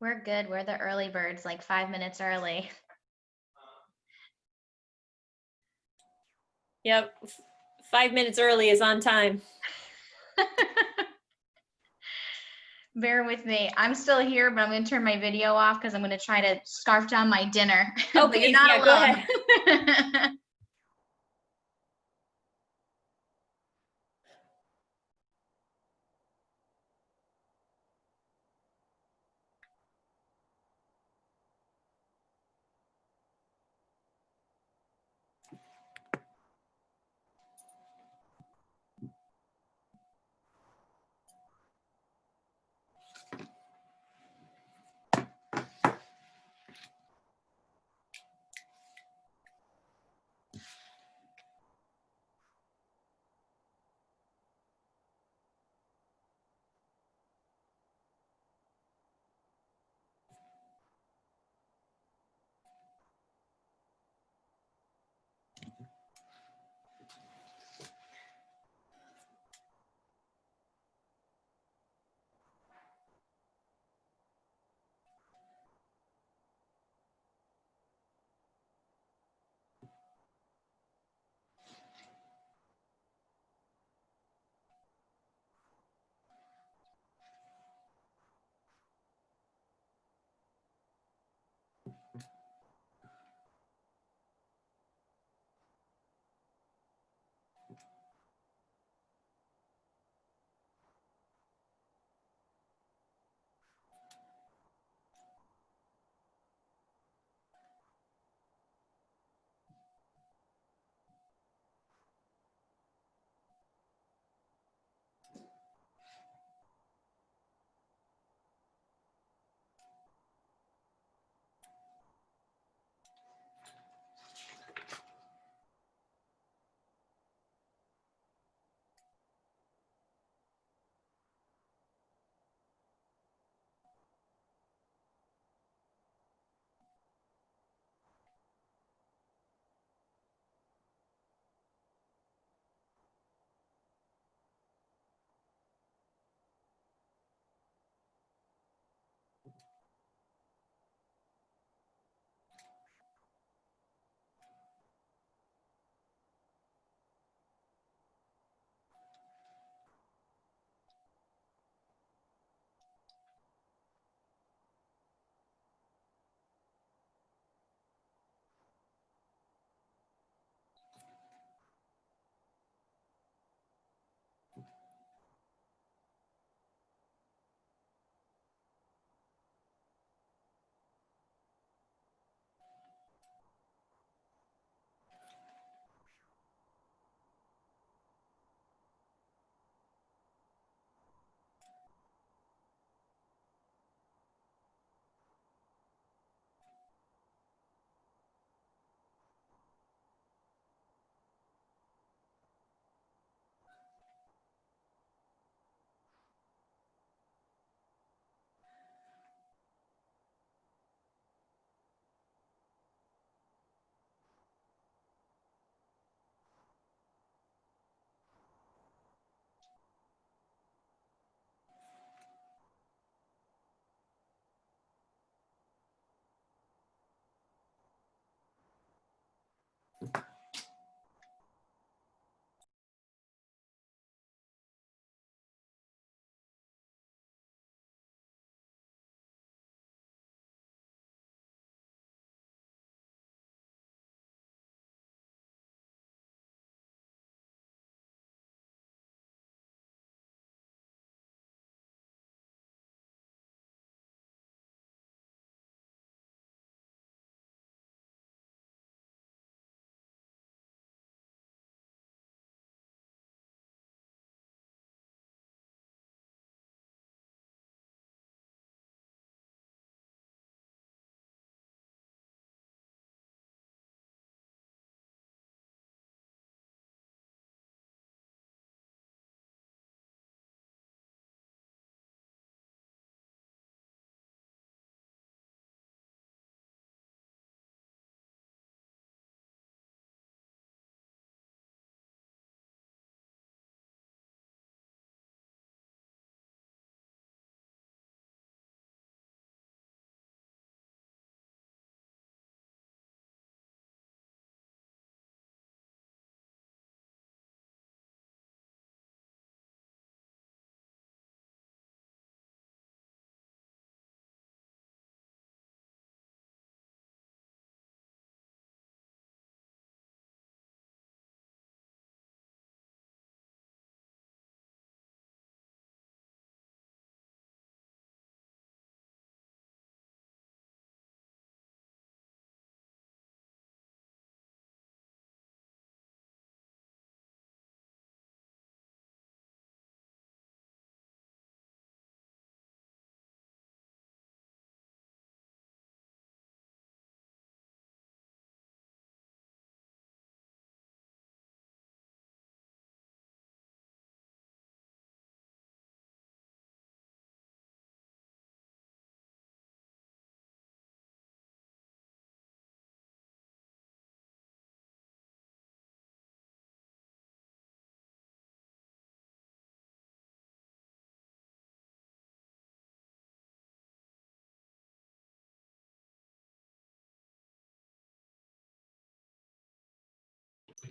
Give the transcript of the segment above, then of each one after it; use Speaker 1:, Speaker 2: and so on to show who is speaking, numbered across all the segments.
Speaker 1: We're good. We're the early birds, like 5 minutes early.
Speaker 2: Yep. 5 minutes early is on time.
Speaker 1: Bear with me. I'm still here, but I'm going to turn my video off because I'm going to try to scarf down my dinner.
Speaker 2: Oh,
Speaker 1: But you're
Speaker 2: please,
Speaker 1: not
Speaker 2: yeah,
Speaker 1: alone.
Speaker 2: go ahead.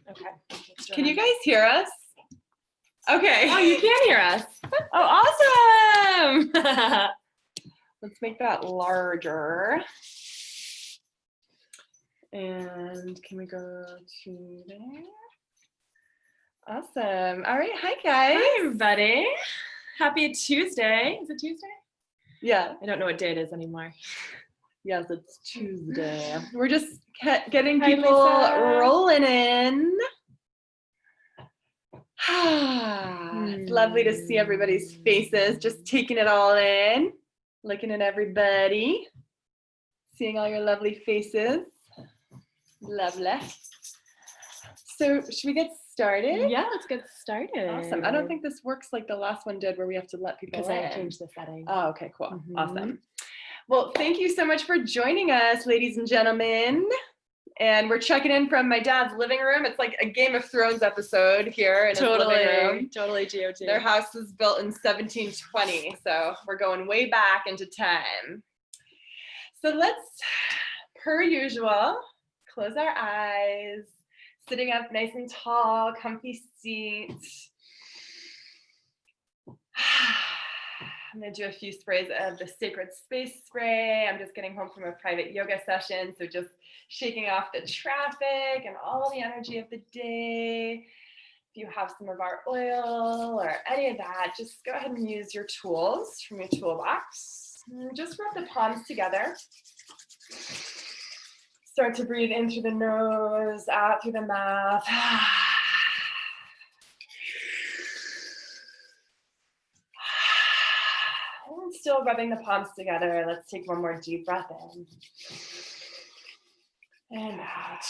Speaker 2: Okay. let's do
Speaker 3: Can
Speaker 2: it
Speaker 3: you
Speaker 2: on.
Speaker 3: guys hear us? Okay.
Speaker 2: Oh, you can hear us.
Speaker 3: Oh, awesome. Let's make that larger. And can we go to there? Awesome. All right. Hi, guys.
Speaker 2: Hi, everybody. Happy Tuesday. Is it Tuesday?
Speaker 3: Yeah.
Speaker 2: I don't know what day it is anymore.
Speaker 3: Yes, it's Tuesday. We're just getting
Speaker 2: Hi,
Speaker 3: people
Speaker 2: Lisa.
Speaker 3: rolling in. It's lovely to see everybody's faces, just taking it all in, looking at everybody, seeing all your lovely faces. Lovely. So should we get started?
Speaker 2: Yeah, let's get started.
Speaker 3: Awesome. I don't think this works like the last one did where we have to let people
Speaker 2: because
Speaker 3: in.
Speaker 2: I changed the setting.
Speaker 3: Oh, okay, cool.
Speaker 2: Mhm.
Speaker 3: Awesome. Well, thank you so much for joining us, ladies and gentlemen. And we're checking in from my dad's living room. It's like a Game of Thrones episode here in his living room.
Speaker 2: Totally GOT.
Speaker 3: Their house was built in 1720, so we're going way back into time. So let's, per usual, close our eyes, sitting up nice and tall, comfy seat. I'm gonna do a few sprays of the Sacred Space Spray. I'm just getting home from a private yoga session, so just shaking off the traffic and all the energy of the day. If you have some of our oil or any of that, just go ahead and use your tools from your toolbox. And just rub the palms together. Start to breathe in through the nose, out through the mouth. And still rubbing the palms together. Let's take one more deep breath in. And out.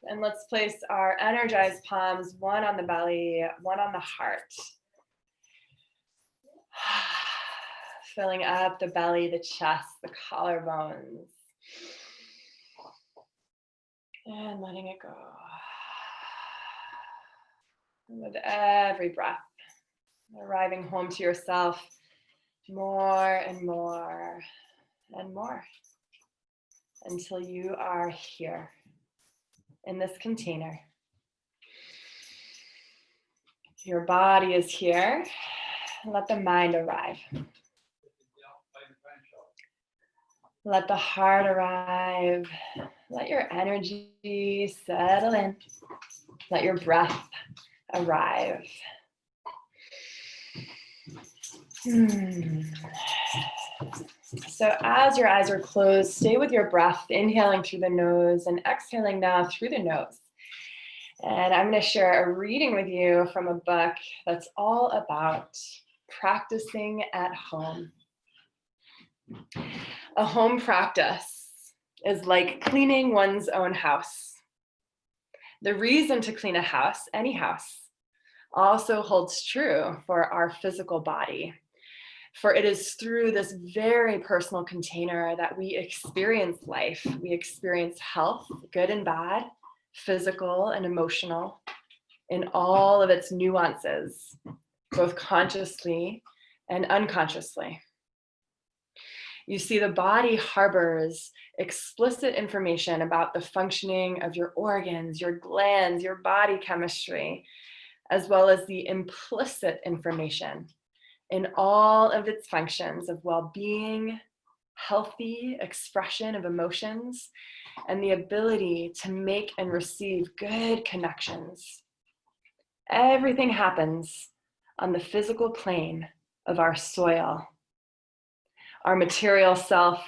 Speaker 3: And let's place our energized palms, one on the belly, one on the heart. Filling up the belly, the chest, the collarbones. And letting it go. And with every breath, arriving home to yourself more and more and more until you are here in this container. Your body is here. Let the mind arrive. Let the heart arrive. Let your energy settle in. Let your breath arrive. So as your eyes are closed, stay with your breath, inhaling through the nose and exhaling now through the nose. And I'm going to share a reading with you from a book that's all about practicing at home. A home practice is like cleaning one's own house. The reason to clean a house, any house, also holds true for our physical body. For it is through this very personal container that we experience life. We experience health, good and bad, physical and emotional, in all of its nuances, both consciously and unconsciously. You see, the body harbors explicit information about the functioning of your organs, your glands, your body chemistry, as well as the implicit information in all of its functions of well-being, healthy expression of emotions, and the ability to make and receive good connections. Everything happens on the physical plane of our soil. Our material self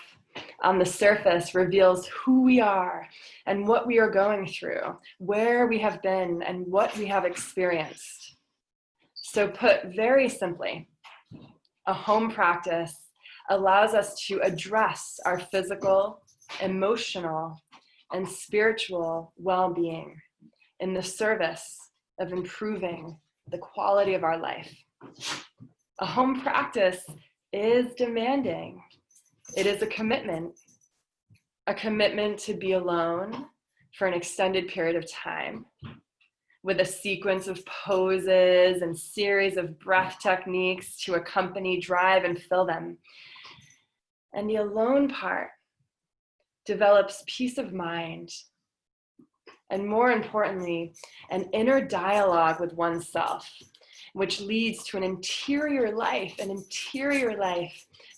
Speaker 3: on the surface reveals who we are and what we are going through, where we have been, and what we have experienced. So put very simply, a home practice allows us to address our physical, emotional, and spiritual well-being in the service of improving the quality of our life. A home practice is demanding. It is a commitment to be alone for an extended period of time, with a sequence of poses and series of breath techniques to accompany, drive, and fill them. And the alone part develops peace of mind, and more importantly, an inner dialogue with oneself, which leads to an interior life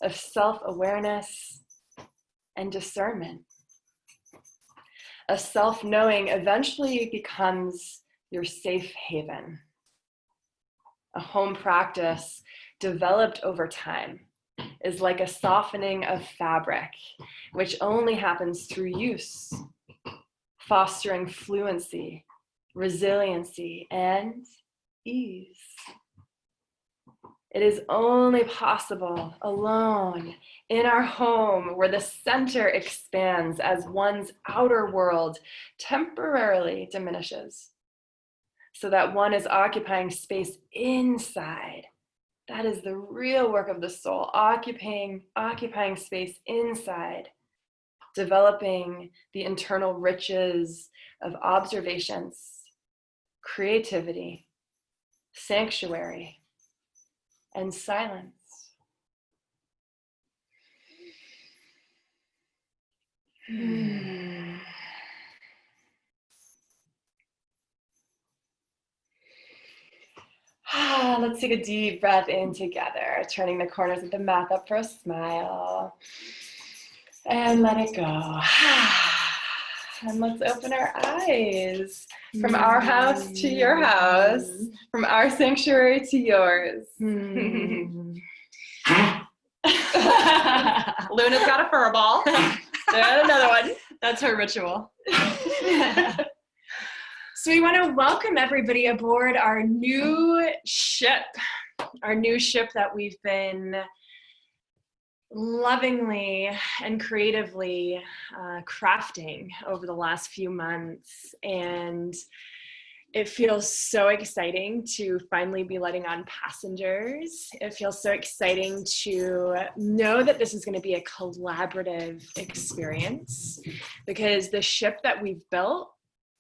Speaker 3: of self-awareness and discernment. A self-knowing eventually becomes your safe haven. A home practice developed over time is like a softening of fabric, which only happens through use, fostering fluency, resiliency, and ease. It is only possible alone in our home where the center expands as one's outer world temporarily diminishes, so that one is occupying space inside. That is the real work of the soul, occupying space inside, developing the internal riches of observations, creativity, sanctuary, and silence. Let's take a deep breath in together, turning the corners of the mouth up for a smile. And let it go. And let's open our eyes. From our house to your house, from our sanctuary to yours. Luna's got a fur ball. And another one.
Speaker 2: That's her ritual. So we want to welcome everybody aboard our new ship that we've been lovingly and creatively crafting over the last few months. And it feels so exciting to finally be letting on passengers. It feels so exciting to know that this is going to be a collaborative experience, because the ship that we've built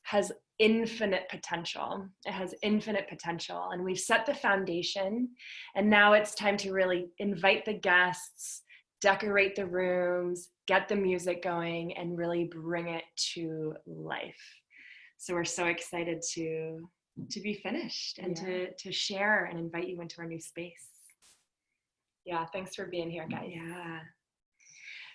Speaker 2: has infinite potential. It has infinite potential, and we've set the foundation, and now it's time to really invite the guests, decorate the rooms, get the music going, and really bring it to life. So we're so excited to be finished and to share and invite you into our new space.
Speaker 3: Yeah, thanks for being here, guys.
Speaker 2: Yeah.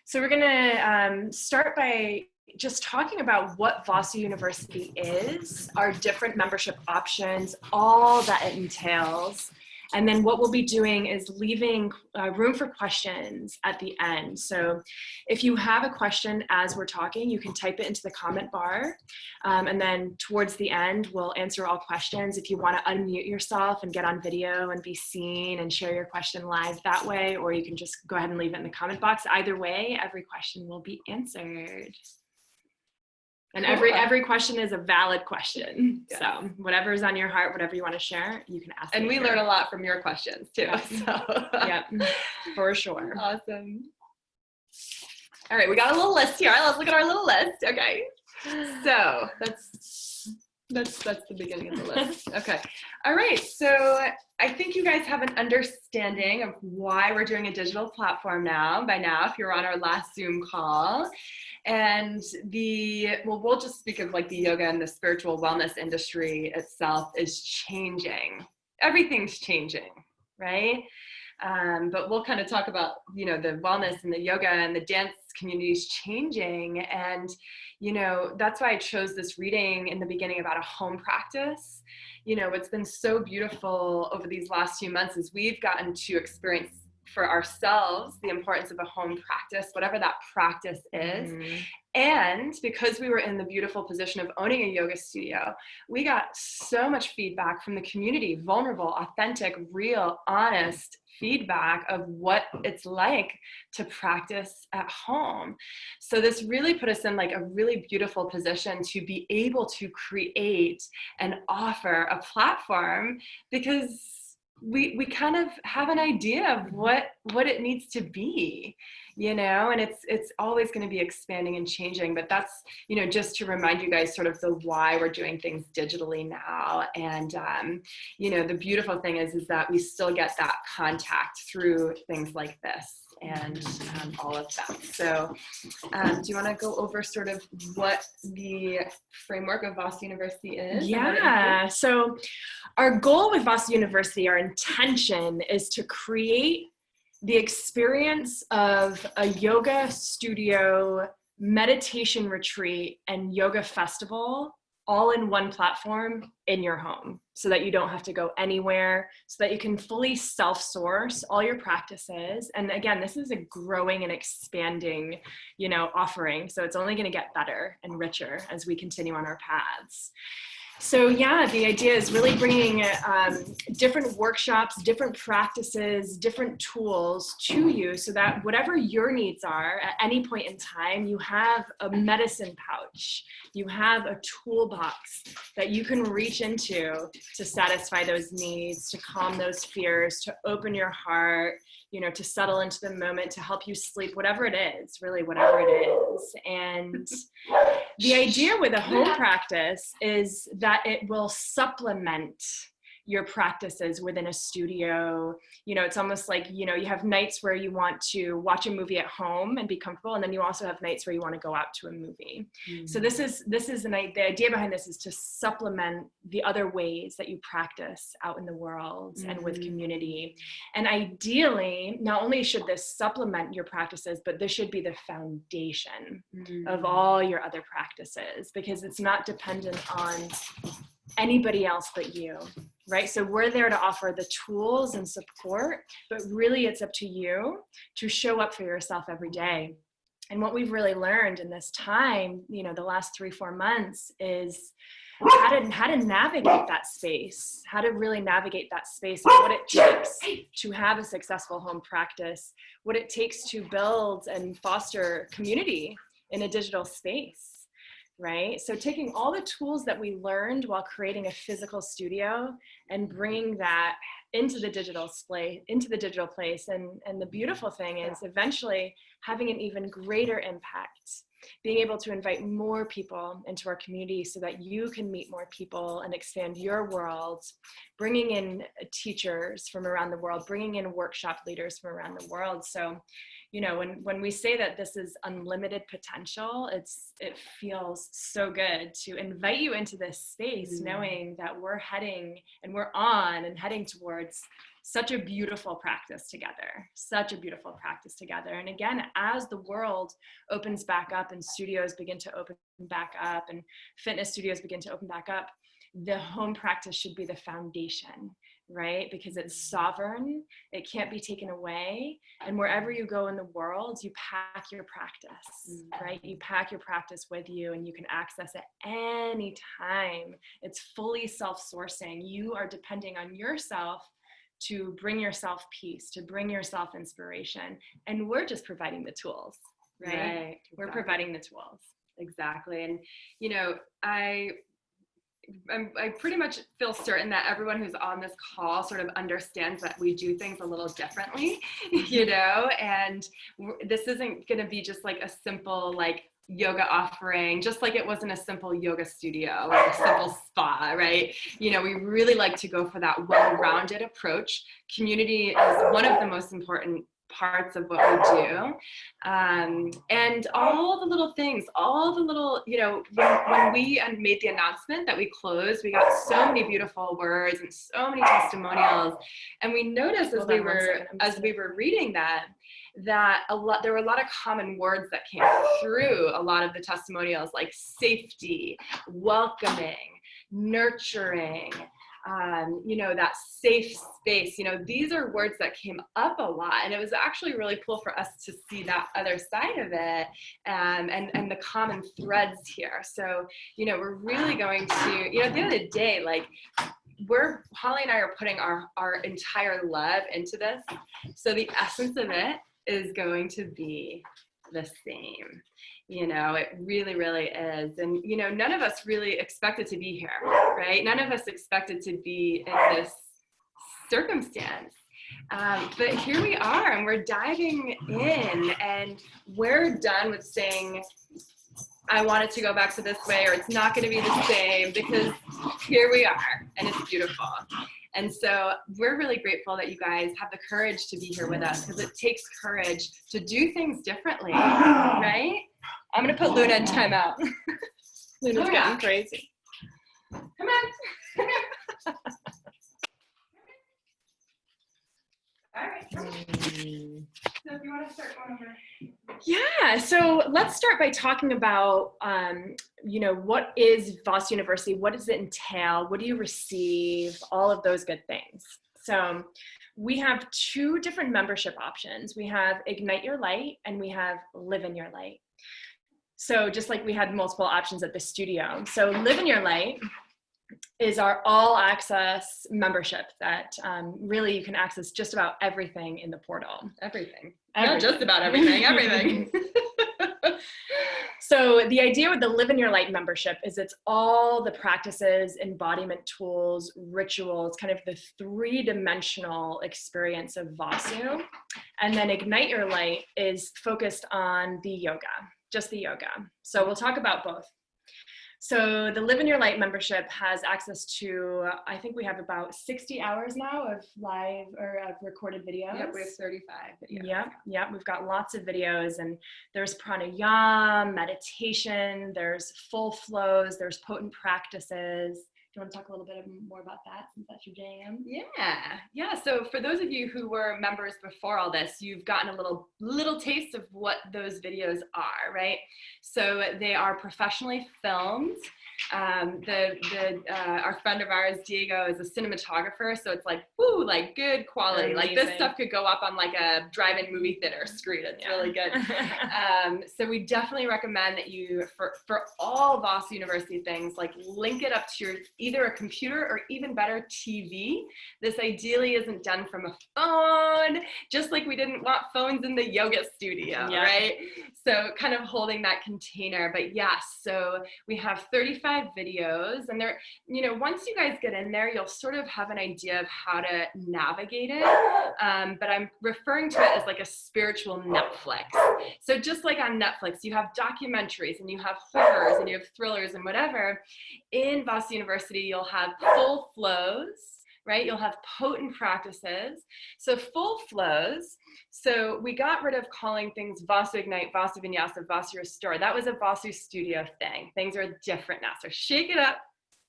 Speaker 2: So we're gonna start by just talking about what VASU University is, our different membership options, all that it entails. And then what we'll be doing is leaving room for questions at the end. So if you have a question as we're talking, you can type it into the comment bar. And then towards the end, we'll answer all questions. If you want to unmute yourself and get on video and be seen and share your question live that way, or you can just go ahead and leave it in the comment box. Either way, every question will be answered. And
Speaker 3: Cool.
Speaker 2: every question is a valid question.
Speaker 3: Yes.
Speaker 2: So whatever is on your heart, whatever you want to share, you can ask.
Speaker 3: And we
Speaker 2: here.
Speaker 3: learn a lot from your questions too. So.
Speaker 2: Yep, for sure.
Speaker 3: Awesome. All right, we got a little list here. Let's look at our little list. Okay. So that's the beginning of the list. Okay. All right. So I think you guys have an understanding of why we're doing a digital platform by now, if you're on our last Zoom call. And we'll just speak of like the yoga and the spiritual wellness industry itself is changing. Everything's changing, right? But we'll kind of talk about, the wellness and the yoga and the dance communities changing. And, that's why I chose this reading in the beginning about a home practice. What's been so beautiful over these last few months is we've gotten to experience for ourselves the importance of a home practice, whatever that practice is. And because we were in the beautiful position of owning a yoga studio, we got so much feedback from the community, vulnerable, authentic, real, honest feedback of what it's like to practice at home. So this really put us in like a really beautiful position to be able to create and offer a platform, because we kind of have an idea of what it needs to be, and it's always going to be expanding and changing. But that's, just to remind you guys sort of the why we're doing things digitally now. And, the beautiful thing is that we still get that contact through things like this. and all of that. So do you want to go over sort of what the framework of VASU University is?
Speaker 2: Yeah, so our goal with VASU University, our intention is to create the experience of a yoga studio, meditation retreat, and yoga festival all in one platform in your home, so that you don't have to go anywhere, so that you can fully self-source all your practices. And again, this is a growing and expanding, offering. So it's only going to get better and richer as we continue on our paths. So yeah, the idea is really bringing different workshops, different practices, different tools to you, so that whatever your needs are at any point in time, you have a medicine pouch, you have a toolbox that you can reach into to satisfy those needs, to calm those fears, to open your heart, to settle into the moment, to help you sleep, whatever it is, really whatever it is. And the idea with a home practice is that it will supplement your practices within a studio. It's almost like, you have nights where you want to watch a movie at home and be comfortable. And then you also have nights where you want to go out to a movie. Mm-hmm. So this is the idea behind this is to supplement the other ways that you practice out in the world and with community. And ideally, not only should this supplement your practices, but this should be the foundation of all your other practices, because it's not dependent on anybody else but you, right? So we're there to offer the tools and support, but really it's up to you to show up for yourself every day. And what we've really learned in this time, the last 3-4 months, is how to navigate that space, how to really navigate that space, and what it takes to have a successful home practice, what it takes to build and foster community in a digital space. Right? So taking all the tools that we learned while creating a physical studio and bringing that into the digital place. And the beautiful thing is eventually having an even greater impact, being able to invite more people into our community so that you can meet more people and expand your world, bringing in teachers from around the world, bringing in workshop leaders from around the world. So when we say that this is unlimited potential, it feels so good to invite you into this space, knowing that we're heading towards such a beautiful practice together. And again, as the world opens back up and studios begin to open back up and fitness studios begin to open back up, the home practice should be the foundation, right? Because it's sovereign, it can't be taken away. And wherever you go in the world, you pack your practice, right? You pack your practice with you and you can access it any time. It's fully self-sourcing. You are depending on yourself to bring yourself peace, to bring yourself inspiration. And we're just providing the tools, right?
Speaker 3: Exactly.
Speaker 2: We're providing the tools.
Speaker 3: Exactly. And, I pretty much feel certain that everyone who's on this call sort of understands that we do things a little differently, and this isn't going to be just like a simple, yoga offering, just like it wasn't a simple yoga studio or a simple spa, right? We really like to go for that well-rounded approach. Community is one of the most important parts of what we do, and all the little things, when we made the announcement that we closed, we got so many beautiful words and so many testimonials, and we noticed as we were reading that there were a lot of common words that came through a lot of the testimonials, like safety, welcoming, nurturing, that safe space. These are words that came up a lot, and it was actually really cool for us to see that other side of it, and the common threads here. So, we're really going to, at the end of the day, Holly and I are putting our entire love into this. So the essence of it is going to be the same. It really, really is. And, none of us really expected to be here, right? None of us expected to be in this circumstance. But here we are, and we're diving in, and we're done with saying, I want it to go back to this way, or it's not going to be the same, because here we are, and it's beautiful. And so we're really grateful that you guys have the courage to be here with us, because it takes courage to do things differently, right? I'm going to put Luna in timeout.
Speaker 2: Luna's getting crazy.
Speaker 3: Come on. All right. So if you want to start going over.
Speaker 2: Yeah, so let's start by talking about, what is VASU University? What does it entail? What do you receive? All of those good things. So we have two different membership options. We have Ignite Your Light and we have Live in Your Light. So just like we had multiple options at the studio. So Live in Your Light is our all access membership that really you can access just about everything in the portal.
Speaker 3: Everything. Not just about everything, everything.
Speaker 2: So the idea with the Live in Your Light membership is it's all the practices, embodiment tools, rituals, kind of the three-dimensional experience of VASU. And then Ignite Your Light is focused on the yoga, just the yoga. So we'll talk about both. So the Live in Your Light membership has access to, I think we have about 60 hours now of live or of recorded videos.
Speaker 3: Yep, we have 35 videos.
Speaker 2: Yep, we've got lots of videos, and there's pranayama, meditation, there's full flows, there's potent practices. Do you want to talk a little bit more about that, since that's your jam?
Speaker 3: Yeah. So for those of you who were members before all this, you've gotten a little taste of what those videos are, right? So they are professionally filmed. Our friend of ours, Diego, is a cinematographer, so it's like, woo, like good quality.
Speaker 2: Amazing.
Speaker 3: Like this stuff could go up on like a drive-in movie theater screen. It's really good. So we definitely recommend that you, for all VASU University things, like link it up to your either a computer or even better, TV. This ideally isn't done from a phone, just like we didn't want phones in the yoga studio, right? So kind of holding that container. But yes, so we have 35 videos, and they're, once you guys get in there, you'll sort of have an idea of how to navigate it. But I'm referring to it as like a spiritual Netflix. So just like on Netflix, you have documentaries and you have horrors and you have thrillers and whatever. In VASU University, you'll have full flows, right? You'll have potent practices. So full flows. So we got rid of calling things VASU Ignite, VASU Vinyasa, VASU Restore. That was a VASU studio thing. Things are different now. So shake it up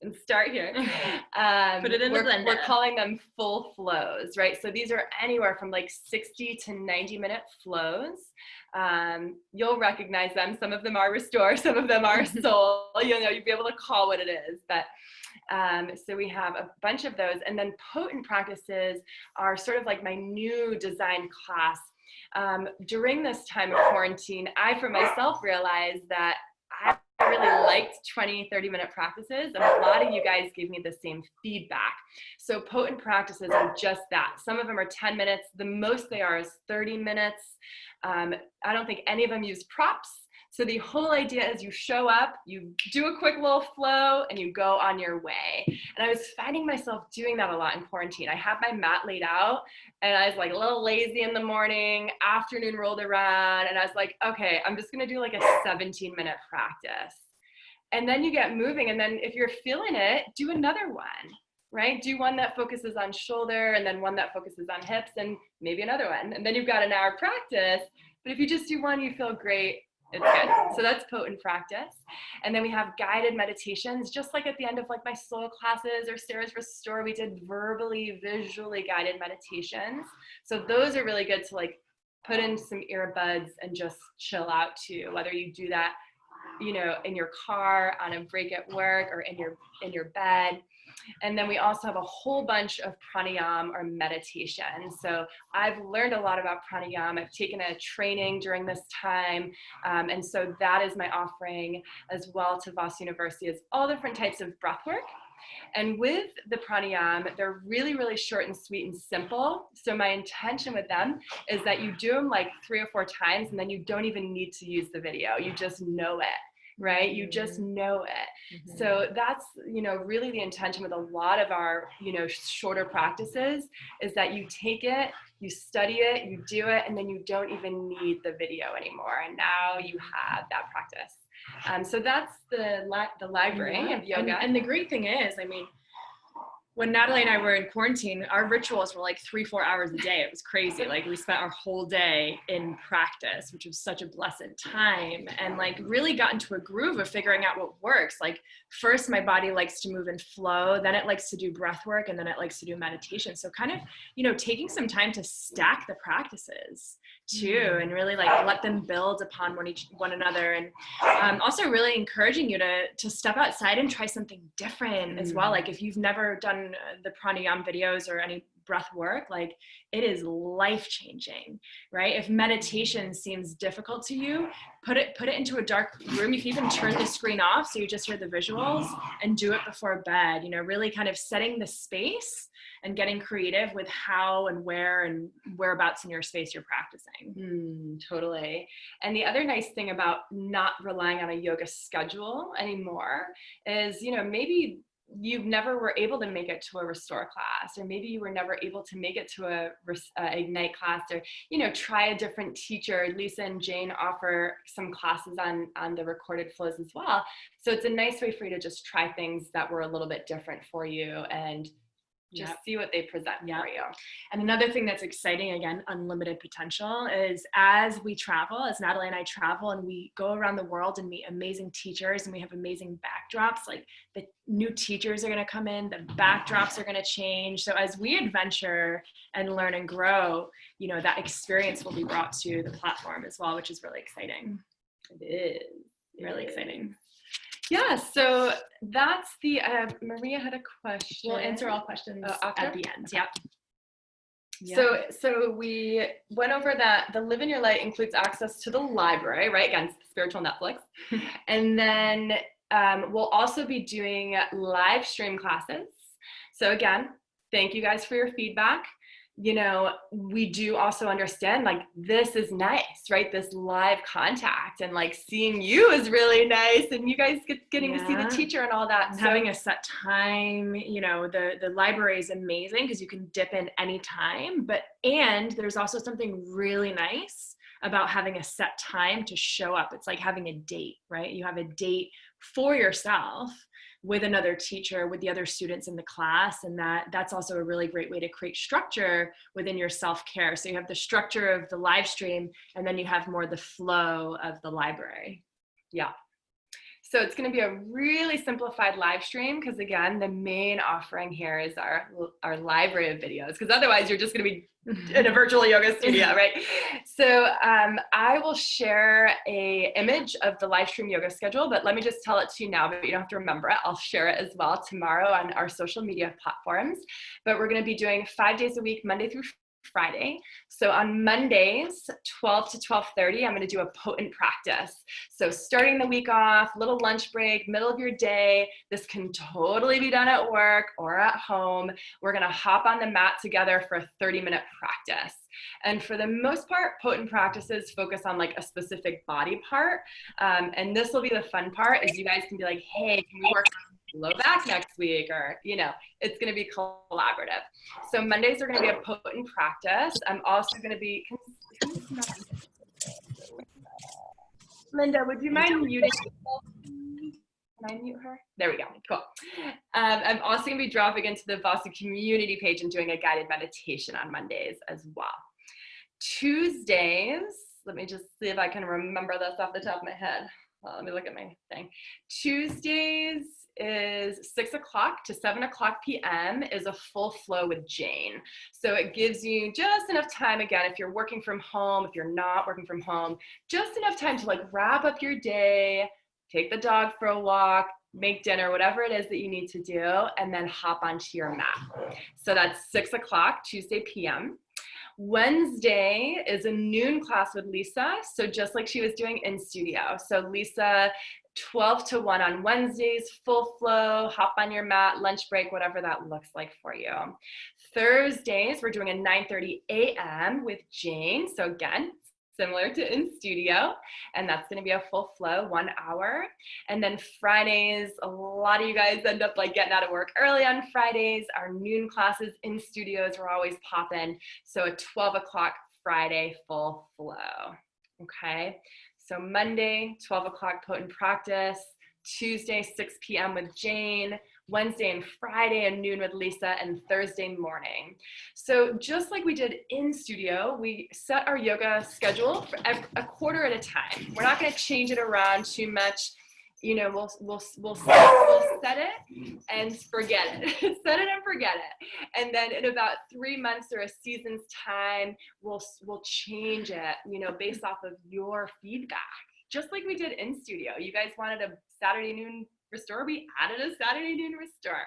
Speaker 3: and start here.
Speaker 2: Put it in the blender.
Speaker 3: We're calling them full flows, right? So these are anywhere from like 60 to 90-minute flows. You'll recognize them. Some of them are Restore, some of them are Soul. You'll be able to call what it is. But so we have a bunch of those. And then potent practices are sort of like my new design class. During this time of quarantine, I for myself realized that I really liked 20-30-minute practices, and a lot of you guys gave me the same feedback. So potent practices are just that. Some of them are 10 minutes. The most they are is 30 minutes. I don't think any of them use props. So the whole idea is you show up, you do a quick little flow, and you go on your way. And I was finding myself doing that a lot in quarantine. I had my mat laid out, and I was like a little lazy in the morning, afternoon rolled around, and I was like, okay, I'm just gonna do like a 17-minute practice. And then you get moving, and then if you're feeling it, do another one, right? Do one that focuses on shoulder, and then one that focuses on hips, and maybe another one. And then you've got an hour practice, but if you just do one, you feel great. It's good. So that's potent practice. And then we have guided meditations, just like at the end of like my soul classes or Sarah's Restore, we did verbally, visually guided meditations. So those are really good to like put in some earbuds and just chill out to, whether you do that, in your car, on a break at work, or in your bed. And then we also have a whole bunch of pranayama or meditation. So I've learned a lot about pranayama. I've taken a training during this time. And so that is my offering as well to VASU University, is all different types of breath work. And with the pranayama, they're really, really short and sweet and simple. So my intention with them is that you do them like 3 or 4 times, and then you don't even need to use the video. You just know it. Right? You just know it. So that's, really the intention with a lot of our, shorter practices, is that you take it, you study it, you do it, and then you don't even need the video anymore. And now you have that practice. So that's the library of yoga.
Speaker 2: And the great thing is, when Natalie and I were in quarantine, our rituals were like 3-4 hours a day. It was crazy. Like we spent our whole day in practice, which was such a blessed time, and like really got into a groove of figuring out what works. Like first my body likes to move and flow, then it likes to do breath work, and then it likes to do meditation. So kind of, taking some time to stack the practices too, and really like let them build upon one another. And also really encouraging you to step outside and try something different as well. Like if you've never done the pranayama videos or any breath work, like it is life-changing, right? If meditation seems difficult to you, put it into a dark room. You can even turn the screen off so you just hear the visuals, and do it before bed, really kind of setting the space and getting creative with how and where and whereabouts in your space you're practicing.
Speaker 3: Totally. And the other nice thing about not relying on a yoga schedule anymore is, maybe you never were able to make it to a restore class, or maybe you were never able to make it to a ignite class, or try a different teacher. Lisa and Jane offer some classes on the recorded flows as well, so it's a nice way for you to just try things that were a little bit different for you and just see what they present for you.
Speaker 2: And another thing that's exciting, again, unlimited potential, is as we travel, as Natalie and I travel and we go around the world and meet amazing teachers and we have amazing backdrops, like the new teachers are going to come in, the backdrops are going to change. So as we adventure and learn and grow, that experience will be brought to the platform as well, which is really exciting.
Speaker 3: It is.
Speaker 2: Really exciting.
Speaker 3: Yeah, so that's the, Maria had a question.
Speaker 2: We'll answer all questions at the end.
Speaker 3: So we went over that the Live in Your Light includes access to the library, right? Again, spiritual Netflix. And then we'll also be doing live stream classes. So again, thank you guys for your feedback. We do also understand, like, this is nice, right? This live contact, and like seeing you is really nice, and you guys getting to see the teacher and all that.
Speaker 2: And having a set time, the library is amazing because you can dip in anytime, and there's also something really nice about having a set time to show up. It's like having a date, right? You have a date for yourself with another teacher, with the other students in the class. And that's also a really great way to create structure within your self-care. So you have the structure of the live stream, and then you have more the flow of the library.
Speaker 3: Yeah. So it's going to be a really simplified live stream, because again, the main offering here is our library of videos, because otherwise you're just going to be in a virtual yoga studio, right? So I will share a image of the live stream yoga schedule, but let me just tell it to you now, but you don't have to remember it. I'll share it as well tomorrow on our social media platforms. But we're going to be doing 5 days a week, Monday through Friday. So on Mondays, 12 to 12:30, I'm going to do a potent practice. So starting the week off, little lunch break, middle of your day. This can totally be done at work or at home. We're going to hop on the mat together for a 30-minute practice. And for the most part, potent practices focus on like a specific body part. And this will be the fun part, is you guys can be like, hey, can we work on low back next week? Or, it's going to be collaborative. So Mondays are going to be a potent practice. I'm also going to be, Linda, would you mind muting? Can I mute her? There we go. Cool. I'm also going to be dropping into the VASU community page and doing a guided meditation on Mondays as well. Tuesdays, let me just see if I can remember this off the top of my head. Well, let me look at my thing. Tuesdays is 6 o'clock to 7 o'clock p.m. is a full flow with Jane. So it gives you just enough time, again, if you're working from home, if you're not working from home, just enough time to like wrap up your day, take the dog for a walk, make dinner, whatever it is that you need to do, and then hop onto your mat. So that's 6 o'clock, Tuesday p.m. Wednesday is a noon class with Lisa. So just like she was doing in studio. So Lisa, 12 to 1 on Wednesdays, full flow, hop on your mat, lunch break, whatever that looks like for you. Thursdays, we're doing a 9:30 a.m. with Jane. So again, similar to in studio, and that's going to be a full flow, 1 hour. And then Fridays, a lot of you guys end up like getting out of work early on Fridays. Our noon classes in studios, we're always popping. So a 12 o'clock Friday full flow. Okay. So Monday, 12 o'clock potent practice. Tuesday, 6 p.m. with Jane, Wednesday and Friday at noon with Lisa, and Thursday morning. So just like we did in studio, we set our yoga schedule for a quarter at a time. We're not going to change it around too much. You know, we'll set it and forget it. Set it and forget it. And then in about 3 months or a season's time, we'll change it, you know, based off of your feedback. Just like we did in studio. You guys wanted a Saturday noon restore, we added a Saturday noon restore.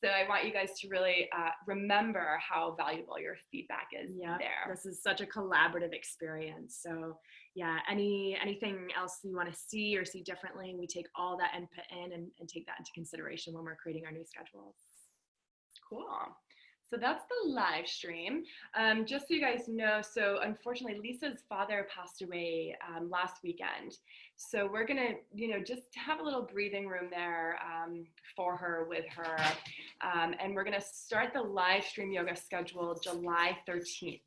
Speaker 3: So I want you guys to really remember how valuable your feedback is there.
Speaker 2: This is such a collaborative experience. So yeah, anything else you want to see or see differently, we take all that input in and take that into consideration when we're creating our new schedules.
Speaker 3: Cool. So that's the live stream. Just so you guys know, so unfortunately, Lisa's father passed away last weekend. So we're gonna, you know, just have a little breathing room there for her, with her. And we're gonna start the live stream yoga schedule July 13th,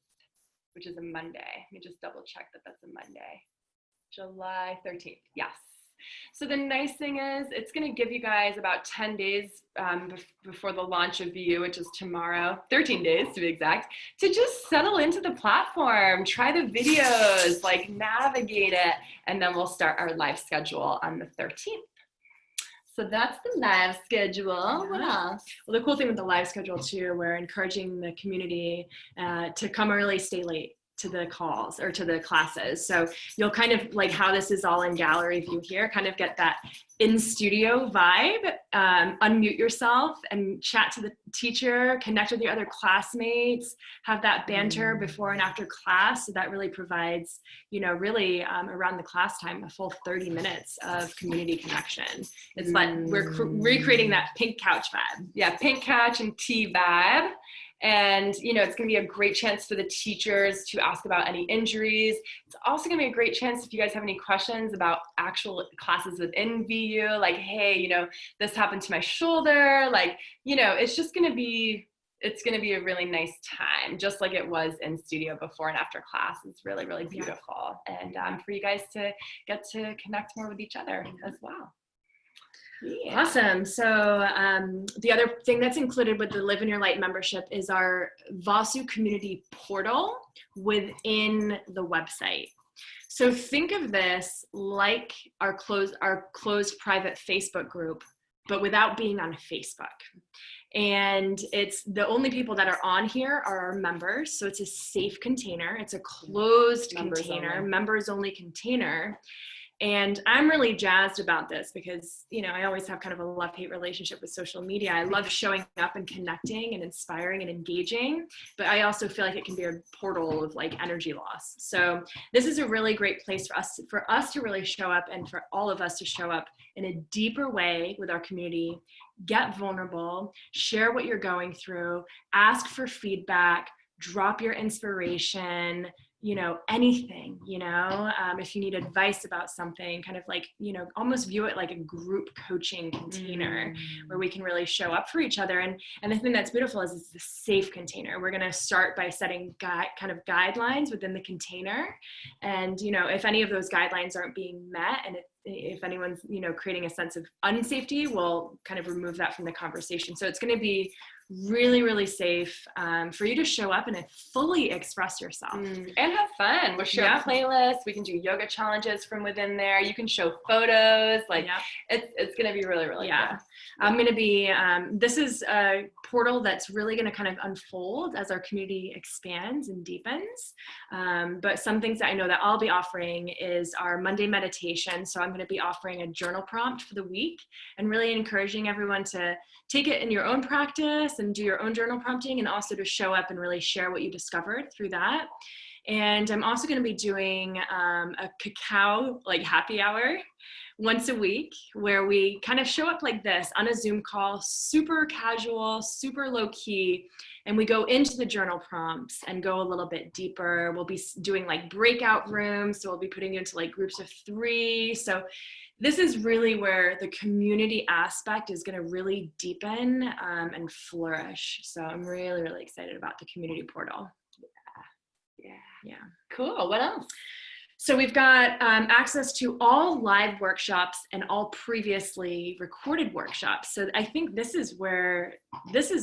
Speaker 3: which is a Monday. Let me just double check that that's a Monday. July 13th, yes. So the nice thing is it's going to give you guys about 10 days before the launch of VU, which is tomorrow, 13 days to be exact, to just settle into the platform, try the videos, like navigate it, and then we'll start our live schedule on the 13th. So that's the live schedule. What else?
Speaker 2: Well, the cool thing with the live schedule too, we're encouraging the community to come early, stay late to the calls or to the classes. So you'll kind of, like how this is all in gallery view here, kind of get that in studio vibe, unmute yourself and chat to the teacher, connect with your other classmates, have that banter before and after class. So that really provides, you know, really around the class time, a full 30 minutes of community connection. It's like we're recreating that pink couch vibe.
Speaker 3: Yeah, pink couch and tea vibe. And, you know, it's going to be a great chance for the teachers to ask about any injuries. It's also going to be a great chance if you guys have any questions about actual classes within VU, like, hey, you know, this happened to my shoulder. Like, you know, it's just going to be, it's going to be a really nice time, just like it was in studio before and after class. It's really, really beautiful. And for you guys to get to connect more with each other as well.
Speaker 2: Yeah. Awesome. So the other thing that's included with the Live in Your Light membership is our VASU community portal within the website. So think of this like our closed private Facebook group, but without being on Facebook. And it's the only people that are on here are our members. So it's a safe container. It's a closed container, members only container. And I'm really jazzed about this because, you know, I always have kind of a love-hate relationship with social media. I love showing up and connecting and inspiring and engaging, but I also feel like it can be a portal of like energy loss. So this is a really great place for us to really show up, and for all of us to show up in a deeper way with our community, get vulnerable, share what you're going through, ask for feedback, drop your inspiration, you know, anything, you know, if you need advice about something, kind of like, you know, almost view it like a group coaching container where we can really show up for each other. And the thing that's beautiful is it's a safe container. We're going to start by setting kind of guidelines within the container. And, you know, if any of those guidelines aren't being met, and if anyone's, you know, creating a sense of unsafety, we'll kind of remove that from the conversation. So it's going to be really, really safe for you to show up and fully express yourself.
Speaker 3: And have fun. We'll share playlists. We can do yoga challenges from within there. You can show photos. Like it's going to be really, really cool.
Speaker 2: I'm going to be, this is a portal that's really going to kind of unfold as our community expands and deepens. But some things that I know that I'll be offering is our Monday meditation. So I'm going to be offering a journal prompt for the week and really encouraging everyone to take it in your own practice and do your own journal prompting, and also to show up and really share what you discovered through that. And I'm also going to be doing a cacao like happy hour once a week, where we kind of show up like this on a Zoom call, super casual, super low key, and we go into the journal prompts and go a little bit deeper. We'll be doing like breakout rooms, so we'll be putting you into like groups of 3. So this is really where the community aspect is going to really deepen and flourish. So I'm really, really excited about the community portal.
Speaker 3: Yeah. Cool. What else?
Speaker 2: So we've got access to all live workshops and all previously recorded workshops. So I think this is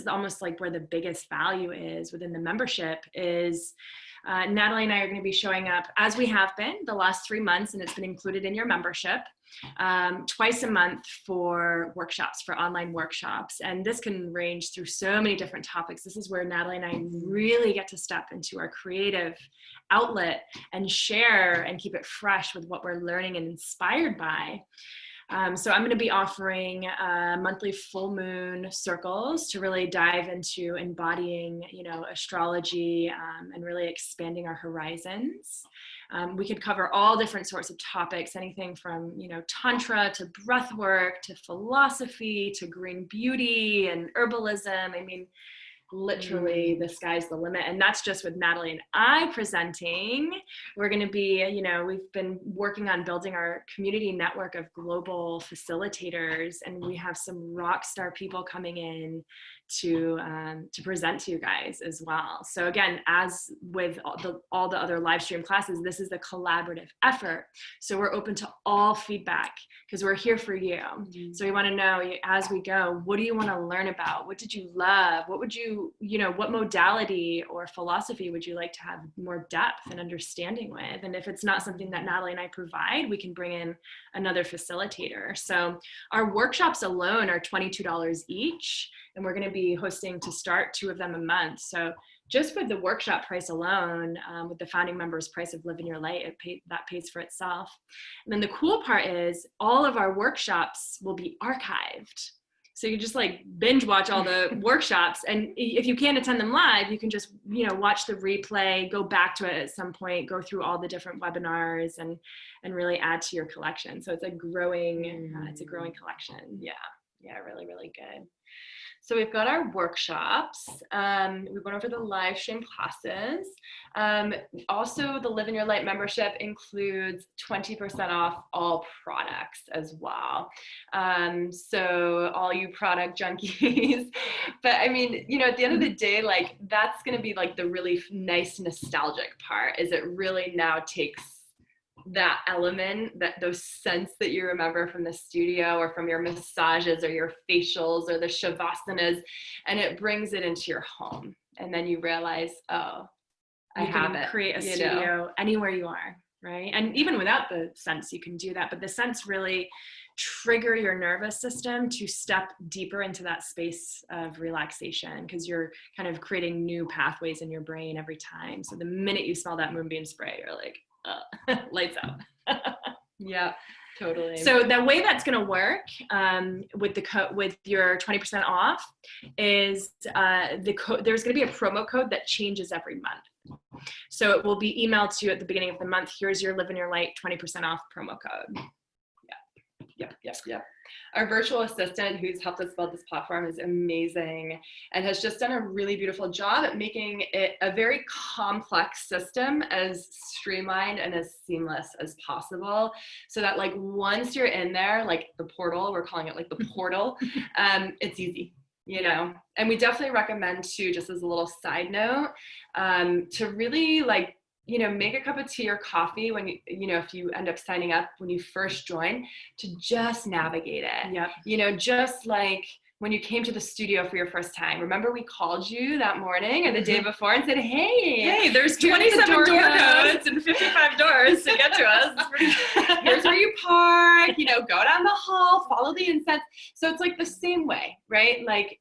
Speaker 2: almost like where the biggest value is within the membership is Natalie and I are going to be showing up as we have been the last 3 months, and it's been included in your membership, twice a month for workshops, for online workshops. And this can range through so many different topics. This is where Natalie and I really get to step into our creative outlet and share and keep it fresh with what we're learning and inspired by. So I'm going to be offering monthly full moon circles to really dive into embodying, astrology and really expanding our horizons. We could cover all different sorts of topics, anything from, tantra to breath work to philosophy to green beauty and herbalism. I mean, literally the sky's the limit. And that's just with Natalie and I presenting. We're going to be, we've been working on building our community network of global facilitators, and we have some rock star people coming in to present to you guys as well. So again, as with all the other live stream classes, this is a collaborative effort. So we're open to all feedback because we're here for you. So we want to know as we go, what do you want to learn about? What did you love? What would what modality or philosophy would you like to have more depth and understanding with? And if it's not something that Natalie and I provide, we can bring in another facilitator. So our workshops alone are $22 each. And we're going to be hosting to start 2 of them a month. So just with the workshop price alone, with the founding members price of Live in Your Light, that pays for itself. And then the cool part is all of our workshops will be archived. So you just like binge watch all the workshops. And if you can't attend them live, you can just, watch the replay, go back to it at some point, go through all the different webinars and really add to your collection. So it's a growing collection. Yeah, really, really good.
Speaker 3: So we've got our workshops. We went over the live stream classes. Also, the Live in Your Light membership includes 20% off all products as well. So all you product junkies. But I mean, at the end of the day, like that's going to be like the really nice nostalgic part, is it really now takes that element, those scents that you remember from the studio or from your massages or your facials or the shavasana, and it brings it into your home. And then you realize, I have it.
Speaker 2: Create a studio anywhere you are, right? And even without the scents, you can do that. But the scents really trigger your nervous system to step deeper into that space of relaxation, because you're kind of creating new pathways in your brain every time. So the minute you smell that moonbeam spray, you're like, lights out.
Speaker 3: Yeah, totally.
Speaker 2: So the way that's going to work with your 20% off is there's going to be a promo code that changes every month. So it will be emailed to you at the beginning of the month. Here's your Live in Your Light 20% off promo code.
Speaker 3: Yep. Our virtual assistant who's helped us build this platform is amazing and has just done a really beautiful job at making it a very complex system as streamlined and as seamless as possible, so that like once you're in there, like the portal, we're calling it like the portal, it's easy. And we definitely recommend too, just as a little side note, to really like, make a cup of tea or coffee when if you end up signing up when you first join, to just navigate it.
Speaker 2: Yep.
Speaker 3: Just like when you came to the studio for your first time, remember we called you that morning or the day before and said, hey,
Speaker 2: there's 27 door codes and 55 doors to get to us.
Speaker 3: Here's where you park, go down the hall, follow the incense. So it's like the same way, right? Like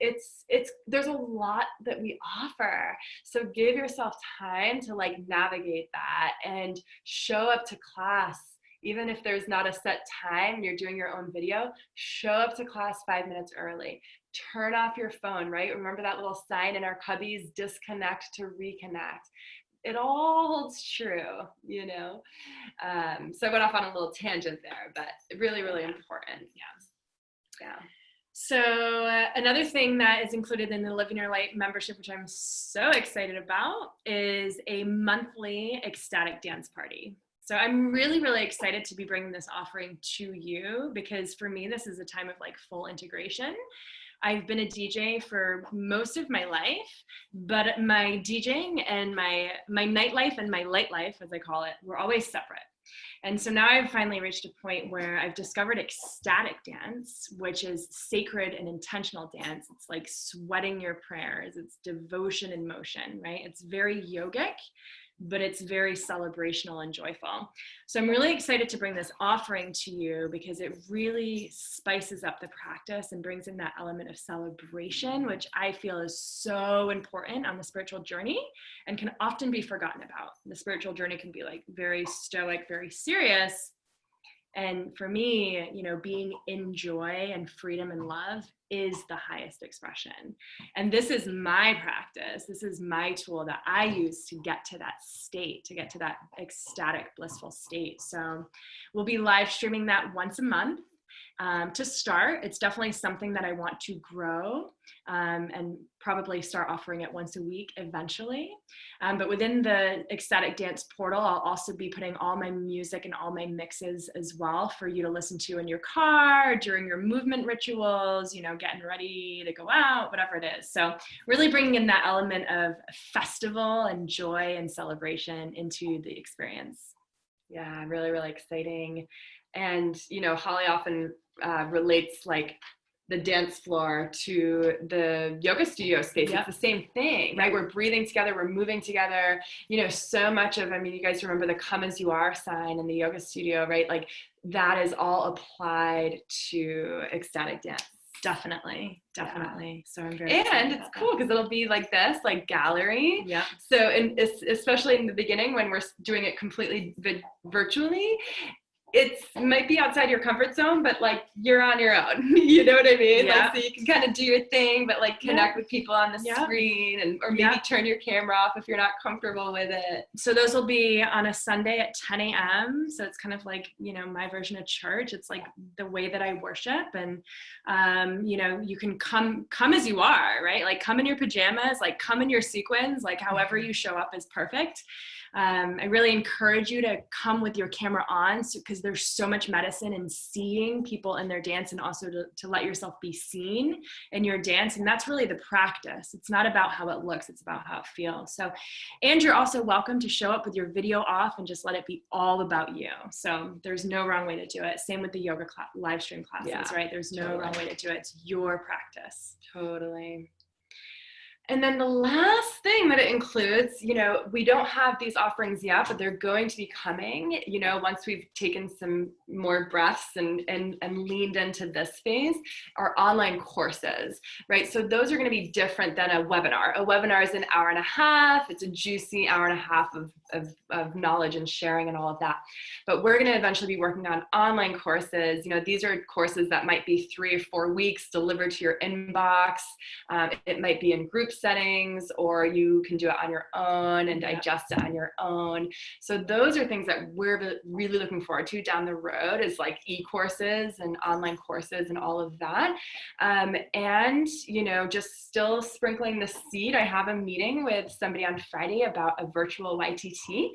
Speaker 3: there's a lot that we offer. So give yourself time to like navigate that and show up to class. Even if there's not a set time, you're doing your own video, show up to class 5 minutes early. Turn off your phone, right? Remember that little sign in our cubbies, disconnect to reconnect. It all holds true, So I went off on a little tangent there, but really, really important. Yeah.
Speaker 2: So another thing that is included in the Live in Your Light membership, which I'm so excited about, is a monthly ecstatic dance party. So I'm really, really excited to be bringing this offering to you, because for me, this is a time of like full integration. I've been a DJ for most of my life, but my DJing and my nightlife and my light life, as I call it, were always separate. And so now I've finally reached a point where I've discovered ecstatic dance, which is sacred and intentional dance. It's like sweating your prayers. It's devotion in motion, right? It's very yogic, but it's very celebrational and joyful. So I'm really excited to bring this offering to you because it really spices up the practice and brings in that element of celebration, which I feel is so important on the spiritual journey and can often be forgotten about. The spiritual journey can be like very stoic, very serious. And for me, you know, being in joy and freedom and love is the highest expression. And this is my practice. This is my tool that I use to get to that state, to get to that ecstatic, blissful state. So we'll be live streaming that once a month. To start, it's definitely something that I want to grow and probably start offering it once a week eventually. But within the Ecstatic Dance portal, I'll also be putting all my music and all my mixes as well for you to listen to in your car, during your movement rituals, you know, getting ready to go out, whatever it is. So really bringing in that element of festival and joy and celebration into the experience.
Speaker 3: Yeah, really, really exciting. And, you know, Holly often relates like the dance floor to the yoga studio space.
Speaker 2: Yep.
Speaker 3: It's the same thing, right? We're breathing together, we're moving together, you know, so much of, I mean, you guys remember the come as you are sign in the yoga studio, right? Like that is all applied to ecstatic dance.
Speaker 2: Definitely. Yeah. So I'm very
Speaker 3: and it's cool because it'll be like this, like gallery.
Speaker 2: Yeah.
Speaker 3: So, and especially in the beginning when we're doing it completely virtually, it might be outside your comfort zone, but like you're on your own, you know what I mean?
Speaker 2: Yeah.
Speaker 3: Like, so you can kind of do your thing, but like connect with people on the screen and, or maybe turn your camera off if you're not comfortable with it.
Speaker 2: So those will be on a Sunday at 10 a.m. So it's kind of like, you know, my version of church. It's like the way that I worship and, you know, you can come as you are, right? Like come in your pajamas, like come in your sequins, like however you show up is perfect. I really encourage you to come with your camera on because there's so much medicine in seeing people in their dance and also to let yourself be seen in your dance. And that's really the practice. It's not about how it looks, it's about how it feels. So, and you're also welcome to show up with your video off and just let it be all about you. So there's no wrong way to do it. Same with the yoga live stream classes, right? There's no wrong way to do it. It's your practice.
Speaker 3: Totally. And then the last thing that it includes, you know, we don't have these offerings yet, but they're going to be coming, you know, once we've taken some more breaths and leaned into this phase, are online courses, right? So those are going to be different than a webinar. A webinar is an hour and a half. It's a juicy hour and a half of knowledge and sharing and all of that. But we're going to eventually be working on online courses. You know, these are courses that might be 3 or 4 weeks delivered to your inbox. It might be in group settings, or you can do it on your own and digest it on your own. So those are things that we're really looking forward to down the road, is like e-courses and online courses and all of that. And, you know, just still sprinkling the seed. I have a meeting with somebody on Friday about a virtual YTT.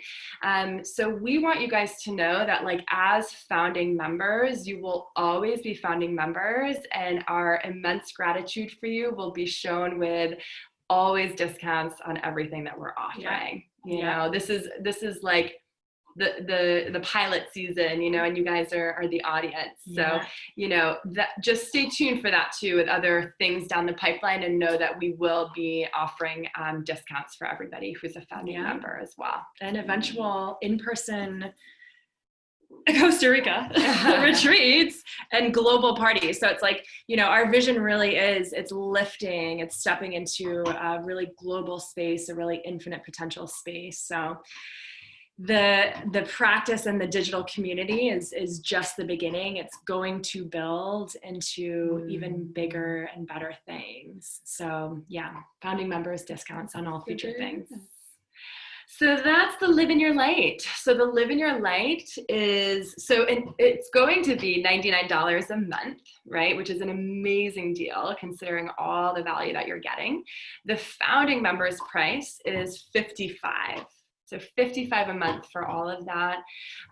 Speaker 3: So we want you guys to know that, like, as founding members, you will always be founding members, and our immense gratitude for you will be shown with always discounts on everything that we're offering. You know, this is like the pilot season, you know, and you guys are the audience. So, you know, that just stay tuned for that too, with other things down the pipeline, and know that we will be offering discounts for everybody who's a founding member as well.
Speaker 2: And eventual in-person Costa Rica retreats and global parties. So it's like, you know, our vision really is, it's lifting, it's stepping into a really global space, a really infinite potential space. So the practice and the digital community is just the beginning. It's going to build into even bigger and better things. So yeah, founding members, discounts on all future things.
Speaker 3: So that's the Live in Your Light. So the Live in Your Light is, it's going to be $99 a month, right? Which is an amazing deal considering all the value that you're getting. The founding members price is $55. So $55 a month for all of that.